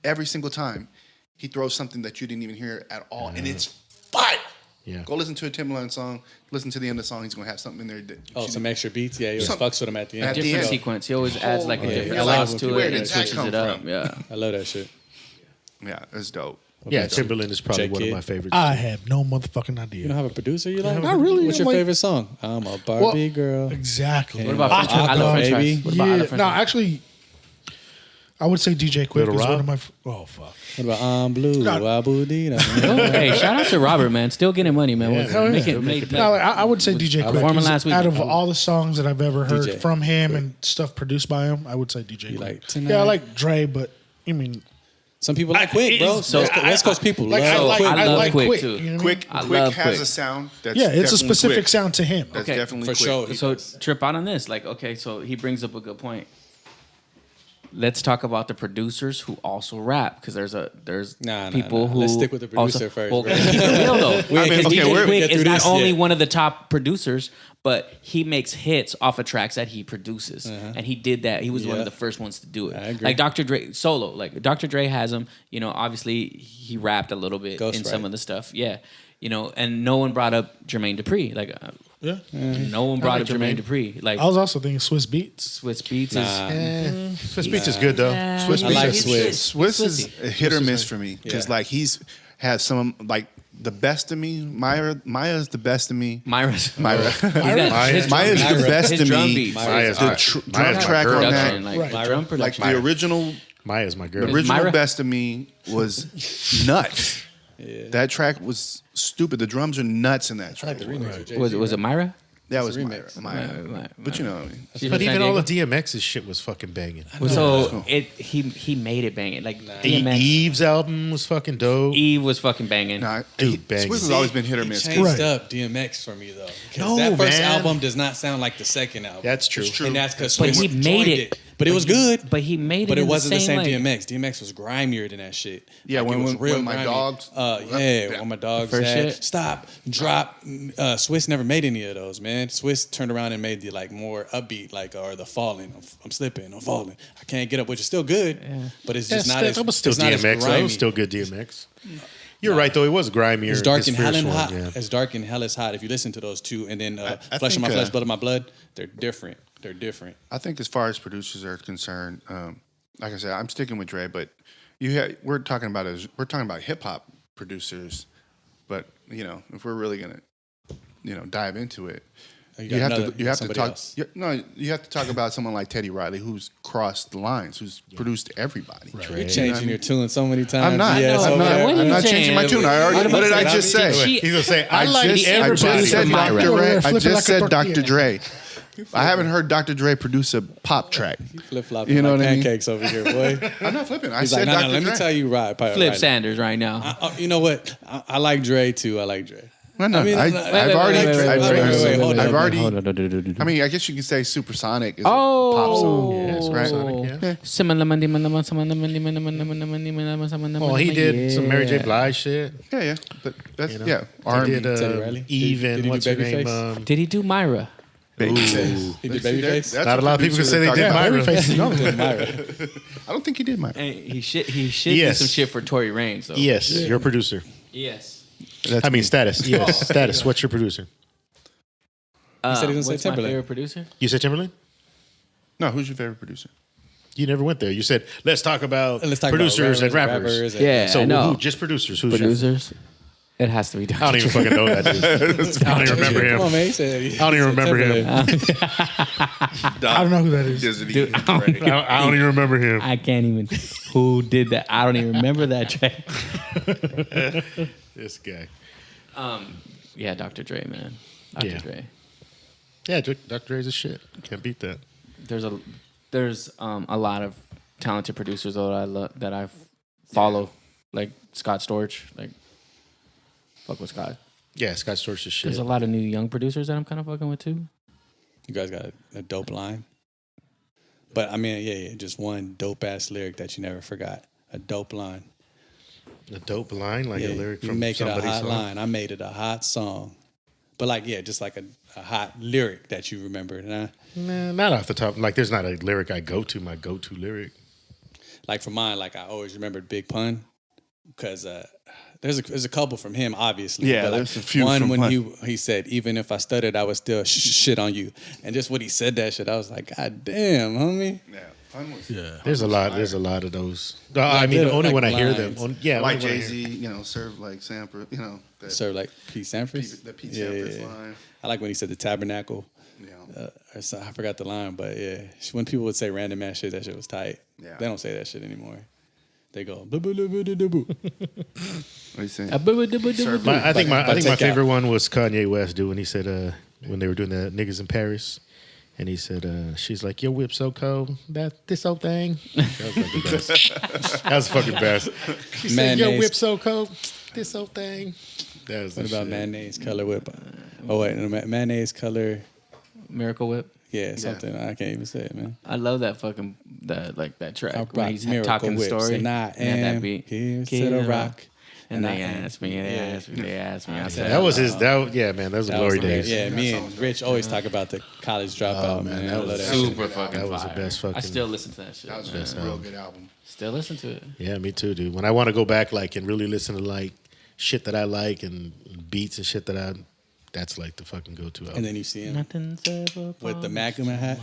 every single time, he throws something that you didn't even hear at all, and it's fire. Yeah. Go listen to a Timberland song. Listen to the end of the song. He's gonna have something in there. Some extra beats. Yeah, he always Some- fucks with them at the end. At the Different end. sequence. He always adds like a Yeah, different yeah. sauce Like, to where it did and that switches come it up. from? Yeah. I love that shit. Yeah, it's dope. Yeah, Timberland is probably J. one of Kid. my favorites. I have no motherfucking idea. You don't have a producer you like? Not really. What's I'm your like- favorite song? I'm a Barbie girl. Exactly. What about Aqua, French I love French baby. fries. What about I Yeah. love French No, fries? actually, I would say DJ Quick Little is one Rob? of my. Oh fuck. What about I'm Blue? God. Waboo-dee-da. Hey, shout out to Robert, man. Still getting money, man. Yeah. Hell yeah. Make No, I would say DJ Quick. performing He's- last week. Out of all the songs that I've ever heard DJ from him and stuff produced by him, I would say DJ You Quick. like Tonight? Yeah, I like Dre, but I mean, Some people like Quick, bro. So West Coast people like, love I like, Quick. I I love like Quick, Quick too. you know what I mean? Quick I Quick love has Quick. a sound. That's Yeah, it's a definitely specific Quick. sound to him. That's Okay, definitely for Quick. sure. So trip out on this. Like, okay, so he brings up a good point. Let's talk about the producers who also rap because there's Nah, people who let's stick with the producer also, first, Well, bro. keep it real though. We ain't- Because okay, DJ we're- Quick get is through not this, only yeah. one of the top producers, but he makes hits off of tracks that he produces, and he did that. He was one Yeah. of the first ones to do it. I agree. Like Dr. Dre solo. Like Dr. Dre has him. You know, obviously he rapped a little bit in some Ghostwrite. of the stuff. Yeah. You know, and no one brought up Jermaine Dupri. Like, Yeah. no one brought like up Jermaine Jermaine. Dupri. Like, I was also thinking Swiss Beats. Swiss Beats Swiss Beats is good though. Swiss I Beats like is Swiss. Swiss is Swissy. a hit or miss for me because Yeah. like he's has some like the best of me. Maya's the best of me. Myra's. Myra. He's got his Maya's drum the beats. best His of drum me. beats. Maya's The my- drum Maya's my track girl. on Production, that, like Right. drum like production. the original Maya's my girl. original Myra? best of me was nuts. That track was stupid. The drums are nuts in that track. Was it Myra? That was remix. Maya. But you know what I mean. She's But from even San all Diego? of DMX's shit was fucking banging. So he made it banging. Like E- DMX, Eve's album was fucking dope. Eve was fucking banging. Nah, Dude, bang. Swiss has always been hit or He miss. changed Right. up DMX for me though. 'Cause No, that first man. album does not sound like the second album. That's true. It's true. And that's because But he made it. But it was good. But he made it. But it in wasn't the same like, DMX. DMX was grimier than that shit. Yeah, Like, when- it was when- real when my grimy. dogs- when my dogs First had shit? stop, drop. Swiss never made any of those, man. Swiss turned around and made the like more upbeat, like or the falling. I'm slipping, I'm falling. I can't get up, which is still good, but it's just not as. That was still it's not as DMX. That grimy. was still good DMX. You're right though. It was grimier. It's dark his and first hell and one, hot. yeah. It's dark and hell is hot. If you listen to those two, and then I flesh of my think, flesh, blood of my blood, they're different. They're different. I think as far as producers are concerned, like I said, I'm sticking with Dre. But we're talking about hip hop producers. But you know, if we're really gonna, dive into it, you have to talk. You have to talk about someone like Teddy Riley, who's crossed the lines, who's produced everybody. You're changing your tune so many times. I'm not. Yeah, I'm so not. bad. What are I'm you not saying? changing my tune. What did I just say? She- He's gonna say, I like I just everybody. said from Myra. Dr. Ray. I Flip it just like a said tortilla. Dr. Dre. I haven't heard Dr. Dre produce a pop track. Flip flopping You know like what I mean? pancakes over here, boy. I'm not flipping. I He's said like, no, Dr. let me Dre. tell you, right? Flip Sanders right now. You know what? I like Dre too. I like Dre. No, no. I mean, I've already. hold I've on. already. Hold on. I mean, I guess you could say Supersonic is Oh. a pop song, right? Oh, he did some Mary J. Blige shit. Yeah. But that's You know? yeah. He R&B. did Teddy Riley? Eve Did and he do what's her name? Babyface? Did he do Myra? Babyface. He did Babyface? That's Not a lot of people can say they did Myra. Babyface is known. I don't think he did Myra. And he should Yes. do some shit for Tory Lanez. So. Yes, you're a producer. Yes. That's I mean, me. Status. Yes, Status. What's your producer? He said he was gonna say what's my Timberlake. favorite producer? You said Timberland? No, who's your favorite producer? You never went there. You said, let's talk about Let's talk producers about and rappers. and- Yeah, So I know. who? Just producers. Who's your? Producers. It has to be Dr. I don't even fucking know that dude. I don't even remember Come on, him. man. He said, I don't even remember him. I don't know who that is. Dude, I don't even remember him. I can't even. Who did that? I don't even remember that track. This guy. Yeah, Dr. Dre, man. Dr. Yeah. Dre. Yeah, Dr. Dre's a shit. Can't beat that. There's a lot of talented producers though that I follow, like Scott Storch. Like, fuck with Scott. Yeah, Scott Storch is shit. There's a lot of new young producers that I'm kind of fucking with too. You guys got a dope line. But I mean, yeah, just one dope ass lyric that you never forgot a dope line. A dope line, like a lyric You from make it a somebody's hot song. line. I made it a hot song. But like, yeah, just like a hot lyric that you remember. Nah? Nah, not off the top. Like, there's not a lyric I go to. My go-to lyric. Like for mine, like I always remembered Big Pun because there's a couple from him, obviously. Yeah, but like, there's a few one from when Pun. he said, even if I stuttered, I would still shit on you. And just when he said that shit, I was like, God damn, homie. Yeah, Pun was. There's a lot. There's a lot of those. I mean, little, only like when I hear lines. them. Yeah, Like only when I Jay hear- Z, serve like Sanford, that Sir, like Pete Sampras. the Pete Sampras line. I like when he said the tabernacle. Yeah. Or so, I forgot the line, but yeah, when people would say random ass shit, that shit was tight. Yeah. They don't say that shit anymore. They go boo boo boo boo boo boo. What are you saying? I think my Take out. favorite one was Kanye West, dude, when he said when they were doing the niggas in Paris, and he said she's like, your whip so cold, that this old thing. That was like the best. That was fucking best. She said your Mayonnaise. whip so cold, this old thing. That was What the about shit. mayonnaise color whip? Oh wait, no, mayonnaise color. Miracle Whip. Yeah, something I can't even say it, man. I love that fucking that track I when rock he's Miracle talking the Whips, story. and I Yeah, that am beat. here Kid to in rock. And I they am- asked me, they asked me, they asked me. I said, That was his. Yeah, man, those were That was glory the best. days. Yeah, me and Rich always talk about the college dropout, man. man, I that love was that shit. super fucking That was the fire. best I fucking- still listen to that shit. That was a real good album. Still listen to it. Yeah, me too, dude. When I want to go back, like, and really listen to like shit that I like and beats and shit that's like the fucking go-to album. And then you see him Nothing's ever with the MAGA hat,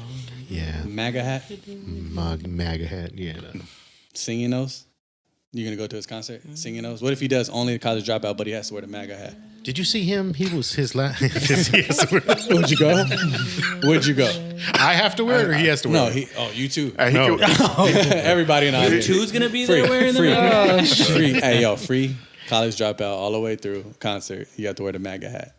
Yeah, MAGA hat, MAGA hat. Yeah, singing those. You're gonna go to his concert singing those. What if he does only the college dropout, but he has to wear the MAGA hat? Did you see him? He was his last. Would you go? Would you go? I have to wear it, or he has to wear No, it. he. Oh, you too. No. Everybody in the audience. Two's gonna be Free, there wearing free, them. free. Hey, yo, free college dropout all the way through concert. You have to wear the MAGA hat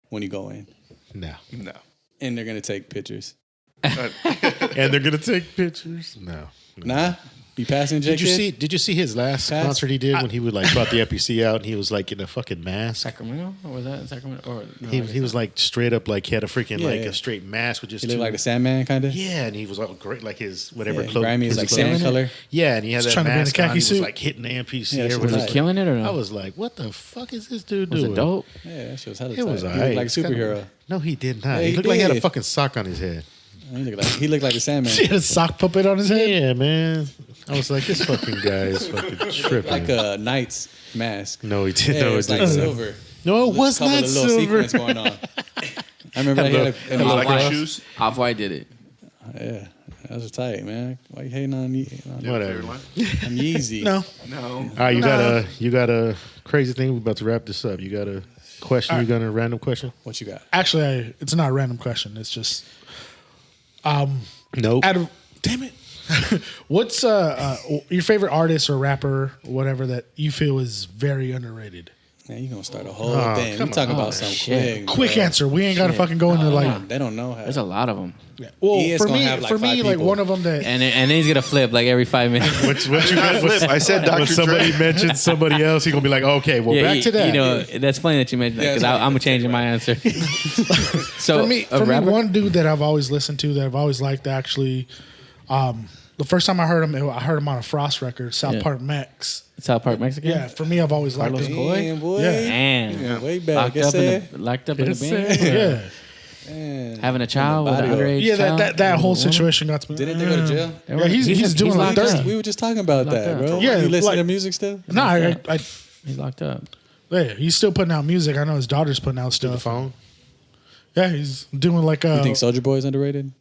when you go in, No. No. and they're gonna take pictures. And they're gonna take pictures. No. Nah, be passing J. Did you see his last Pass. concert he did when he would like brought the FPC out and he was like in a fucking mask? Sacramento? Or was that in Sacramento? Or no, He was like straight up like he had a freaking like Yeah. a straight mask with just He looked two. like the Sandman, kind of. Yeah, and he was all great, like his whatever Yeah, clothes. grimy is like clothing. sand color. Yeah, and he had Just that trying to be in a mask khaki on. He was suit. like hitting the MPC. Yeah, Everyone was was was he killing it or no? I was like, what the fuck is this dude was doing? it dope? Yeah, that shit was hella It was tight. alright. He looked like a It's kinda superhero. weird. No, he did not. Yeah, he he looked like he had a did. fucking sock on his head. He looked like the Sandman. He had a sock puppet on his head. Yeah, man. I was like, this fucking guy is fucking tripping. Like a knight's mask. No, he did. Yeah, no, it it was like didn't. silver. No, it was Couple not of little silver. sequence going on. I remember I had a You like Off-White. his shoes? Off-White did it. yeah, that was tight, man. Why you hating on Whatever. Favorite line? Yeezy? No, No. All right, you got a crazy thing. We're about to wrap this up. You got a question? You got a random question? What you got? actually, it's not a random question. It's just Nope. damn it. What's your favorite artist or rapper, or whatever that you feel is very underrated? Man, you gonna start a whole Oh, thing. We come talking on. about something Shit. quick. Quick answer. We ain't got to fucking go into like. They don't know how. There's a lot of them. Well, He is for gonna me, have, like, 5 like people. one of them that. And then he's gonna flip like every 5 minutes. What you got? I said When Dr. somebody Dre. mentions somebody else, he gonna be like, okay, well, back to that. You know, that's funny that you mentioned that Yeah, because it's I'm changing my answer. So for me, a rapper? one dude that I've always listened to, that I've always liked, actually, the first time I heard him on a Frost record, South Yeah. Park Max. South Park, Mexican. Yeah, for me, I've always liked Carlos him. Coy? Damn, boy. Yeah. Damn. Yeah, way back. Locked Yes, up, sir. locked up in Yes, the band. Yeah, Man. Having a child with an body underage yeah. child. That whole Woman. situation got to me. Didn't they go to jail? Yeah, he's doing like locked 30. up. We were just talking about that, up. bro. Yeah, you listen like- to music still? No, I He's locked up. yeah, he's still putting out music. I know his daughter's putting out the stuff. phone. Yeah, he's doing like You think Soldier Boy is underrated?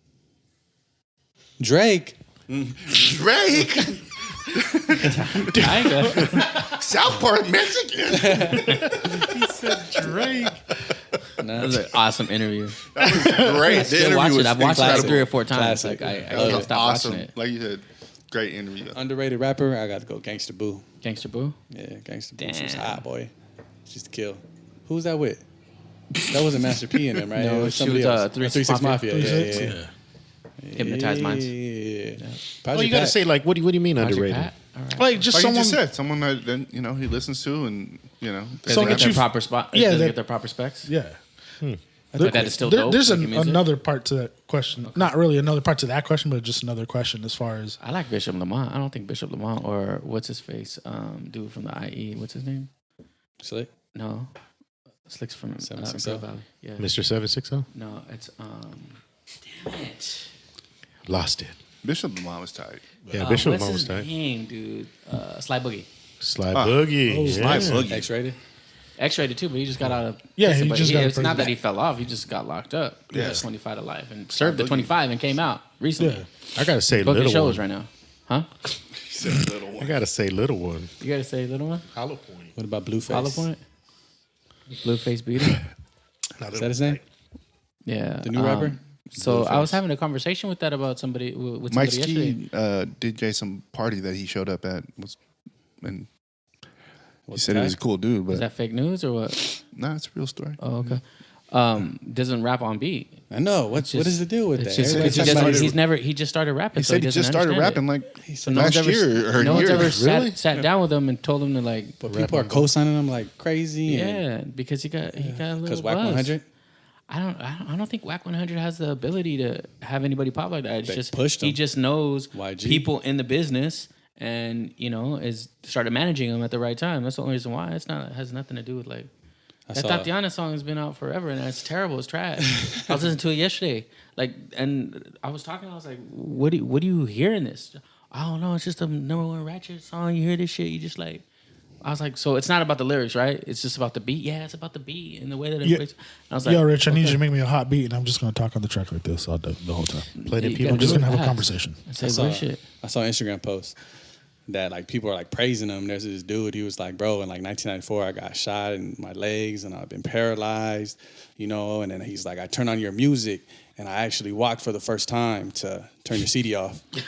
Drake. Drake. South Park Mexican. Drake. That was an awesome interview. That was great. The Still interview watch was it. I've watched it like incredible. 3 or 4 times. Classic. Like I That can't was stop awesome. watching it. Like you said, great interview. Underrated rapper. I got to go Gangsta Boo. Gangster Boo. Yeah, Gangsta Boo. She was Damn. hot, boy. She's the kill. Who was that with? That wasn't Master P in them, right? No, It was she somebody was, else. 3 3 6 Mafia. 3 Yeah, 6? yeah, yeah. Hypnotized Minds. Yeah. Oh, you got to Pat. say like, what do you mean Project underrated? Pat? All right. like just Like someone. you just said, someone that then he listens to and Doesn't Someone get that their you- proper spot. Yeah, Doesn't that- get their proper specs. Yeah, But that is still dope. There's making music. another part to that question. Not really another part to that question, but just another question as far as I like Bishop Lamont. I don't think Bishop Lamont or what's his face, dude from the IE. What's his name? Slick. No, Slick's from 760? Great Valley. Yeah. Mr. 760 No, it's damn it. lost it. Bishop Lamont was tight. Yeah, Bishop What's Lamont was his tight. name, dude? Sly Boogie. Sly Boogie. Sly Boogie. X-rated. X-rated too, but he just got out of Yeah, prison, he but just got out of it's not prison. that he fell off. He just got locked up. He Yeah. got 25 to life and served the Boogie. 25 and came out recently. Yeah. I gotta say, Booking little shows one. right now. Huh? He said little I one. gotta say, little one. You gotta say little one? Hollow Point. What about Blueface? Hollow Point? Blueface Beater? Is that his name? Yeah. The new rapper? So I was having a conversation with that about somebody with Mike somebody yesterday. Ski DJ some party that he showed up at and he What's said he was a that? cool dude, Is but that fake news or what? nah, it's a real story. Oh, okay. Doesn't rap on beat. I know. What does it do with It's that? just, Everybody's he talking doesn't, about it. he just started rapping. He so said he doesn't just started understand rapping it. like So no one's last ever, year or no one's year. ever Really? sat down with him and told him to like, But people are co-signing him like crazy. yeah, because he got a Because little Whack buzz. 100. I don't think Whack 100 has the ability to have anybody pop like that. It's They just pushed he him. just knows YG. people in the business and is started managing them at the right time. That's the only reason why. It has nothing to do with like that saw- Tatiana song has been out forever and it's terrible. It's trash. I was listening to it yesterday. And I was talking. I was like, "What do you hear in this?" I don't know. It's just a #1 ratchet song. You hear this shit, you just like. I was like, so it's not about the lyrics, right? It's just about the beat. Yeah, it's about the beat and the way that it Yeah. plays. And I was like, Yo, Rich, I need you to make me a hot beat, and I'm just gonna talk on the track like this all the whole time. Play them You people. I'm just do it gonna have a fast. conversation. Say I saw, bullshit. I saw an Instagram post that like people are like praising him. There's this dude. He was like, bro, in like 1994, I got shot in my legs and I've been paralyzed, And then he's like, I turned on your music and I actually walked for the first time to turn your CD off. Dude,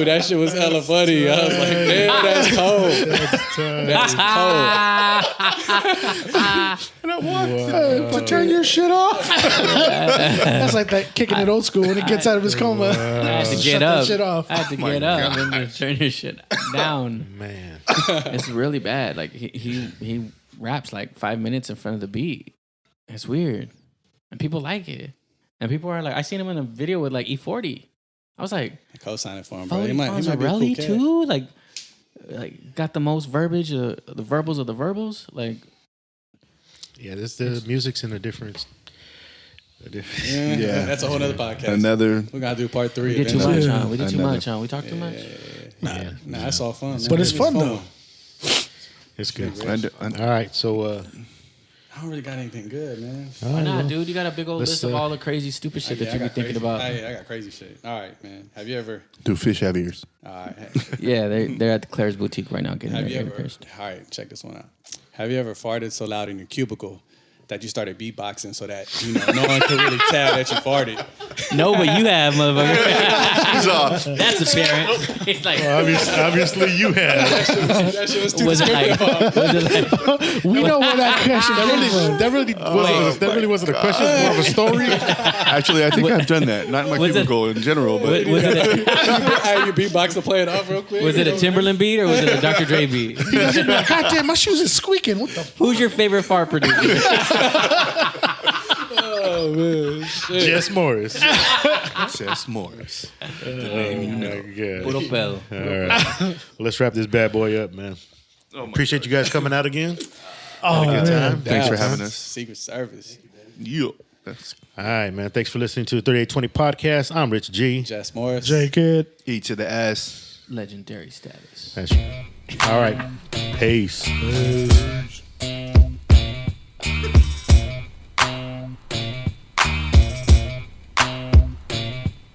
that shit was hella funny. I was like, damn, that's cold. That's cold. To turn your shit off. That's like that kicking it old school when he gets out of his coma. I had to Shut get that up. shit off. I had to get up and just turn your shit down. Man. It's really bad. Like he raps like 5 minutes in front of the beat. It's weird, and people like it. And people are like, I seen him in a video with like E40. I was like, I co-signed for him, bro. 40 He might be a Fonzarelli cool cat. too. Like got the most verbiage, the verbals of the verbals. Like Yeah, the music's in a different. Yeah, that's a whole other podcast. Another We gotta do part 3. we did too eventually. much, huh? We did too Another- much, huh? We talked too much. Nah, that's all fun. Man. But it's fun though. It's good. I All right, so I don't really got anything good, man. Why not, dude? You got a big old Let's, list of all the crazy, stupid shit that Yeah, you I be got thinking crazy- about. I got crazy shit. All right, man. Have you ever? do fish have ears? All right. Yeah, they're at the Claire's boutique right now getting Have their you ear ever? pierced. All right, check this one out. Have you ever farted so loud in your cubicle that you started beatboxing so that no one could really tell that you farted? No, but you have, motherfucker. He's off. That's apparent. It's like, obviously you have. That shit was too was it like, We know where that question came from. That really wasn't a question. It's more of a story. Actually, I think I've done that. Not in my Was it- cubicle in general, but was it Hey, you beatbox to play it off real quick. a Timberland beat or was it a Dr. Dre beat? God damn, my shoes is squeaking. What the fuck? Who's your favorite fart producer? Oh man, shit. Jess Morris. Jess Morris. Oh my God. Puro pelo. All right. Well, let's wrap this bad boy up, man. Appreciate you guys coming out again. Oh, Good man. time. Thanks for having us. Secret Service. Yeah. That's All right, man. Thanks for listening to the 3820 podcast. I'm Rich G. Jess Morris. J Kid. E to the S. Legendary status. That's all right. Peace.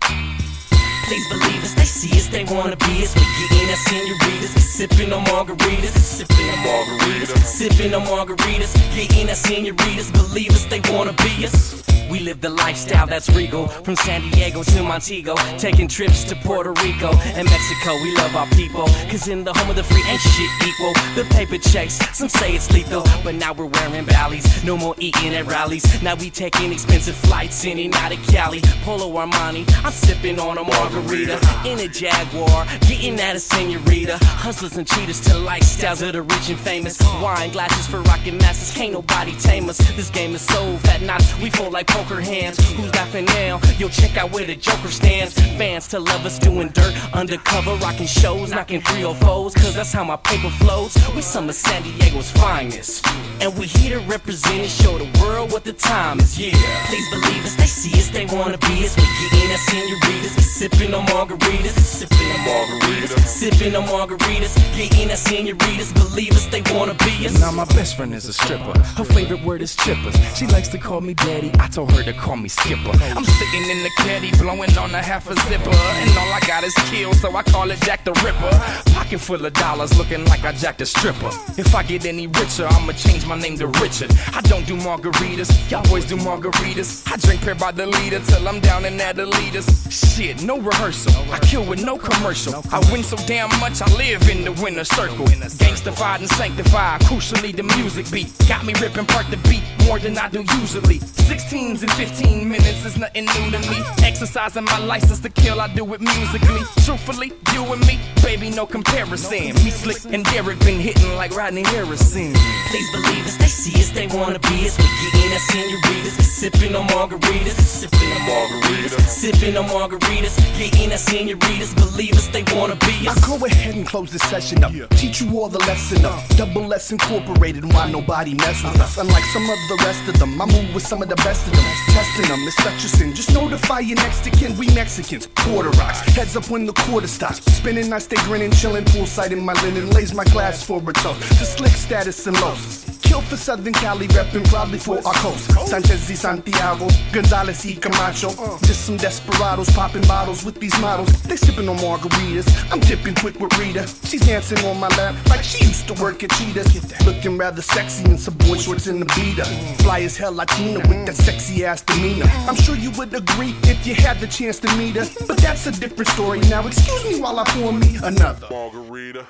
Please believe us, they see us, they wanna be us. We getting that senoritas, sipping on margaritas, sipping on margaritas, sipping on margaritas, getting that senoritas. Believe us, they wanna be us. We live the lifestyle that's regal, from San Diego to Montego, taking trips to Puerto Rico and Mexico. We love our people, cause in the home of the free ain't shit equal. The paper chase, some say it's lethal, but now we're wearing valleys. No more eating at rallies, now we taking expensive flights in and out of Cali. Polo Armani, I'm sipping on a margarita, in a Jaguar, getting at a senorita. Hustlers gorillas and cheetahs to lifestyles of the rich and famous. Wine glasses for rockin' masters, can't nobody tame us. This game is so fat knots, we fold like poker hands. Who's laughing now? Yo, check out where the Joker stands. Fans to lovers doing dirt undercover, rocking shows, knocking 304s, cause that's how my paper flows. We some of San Diego's finest, and we here to represent and show the world what the time is. Yeah, please believe us, they see us, they wanna be us. We getting that senoritas, sipping on margaritas, sipping on margaritas, sipping on margaritas, getting that senoritas. Believe us, they wanna be us. Now my best friend is a stripper. Her favorite word is chippers. She likes to call me daddy. I told her to call me skipper. I'm sitting in the caddy, blowing on a half a zipper, and all I got is kills, so I call it Jack the Ripper. Pocket full of dollars, looking like I jacked a stripper. If I get any richer, I'ma change my name to Richard. I don't do margaritas, y'all boys do margaritas. I drink pair by the liter till I'm down in Adelitas. Shit, no rehearsal, I kill with no commercial. I win so damn much, I live in the winner circle. Gangstified and sanctified, crucially the music beat got me ripping part the beat more than I do usually. 16s and 15 minutes is nothing new to me. Exercising my license to kill, I do it musically. Truthfully, you and me, baby, no comparison. Me Slick and Derek been hitting like Rodney Harrison. Please believe us, they see us, they wanna be us. We getting that senoritas, sipping on margaritas, sipping on margaritas, sipping on margaritas, getting that senoritas. Believe us, they wanna be us. I'll go ahead and close this session up. Teach you all the lesson up. Double S incorporated, why nobody mess with us. Unlike some of the rest of them, I move with some of the best of them. Testing them is such a sin. Just notify your next to kin. We Mexicans, quarter rocks. Heads up when the quarter stops. Spinning, I stay grinning, chilling, poolside in my linen. Lays my glass for a toast to slick status and los. Kill for Southern Cali, reppin' proudly for our coast. Sanchez y Santiago, Gonzalez y Camacho. Just some desperados popping bottles with these models. They sipping on margaritas. I'm dipping quick with Rita. She's dancing on my lap like she used to work at Cheetahs. Looking rather sexy in some boy shorts in the beater. Fly as hell Latina with that sexy ass demeanor. I'm sure you would agree if you had the chance to meet her. But that's a different story. Now excuse me while I pour me another margarita.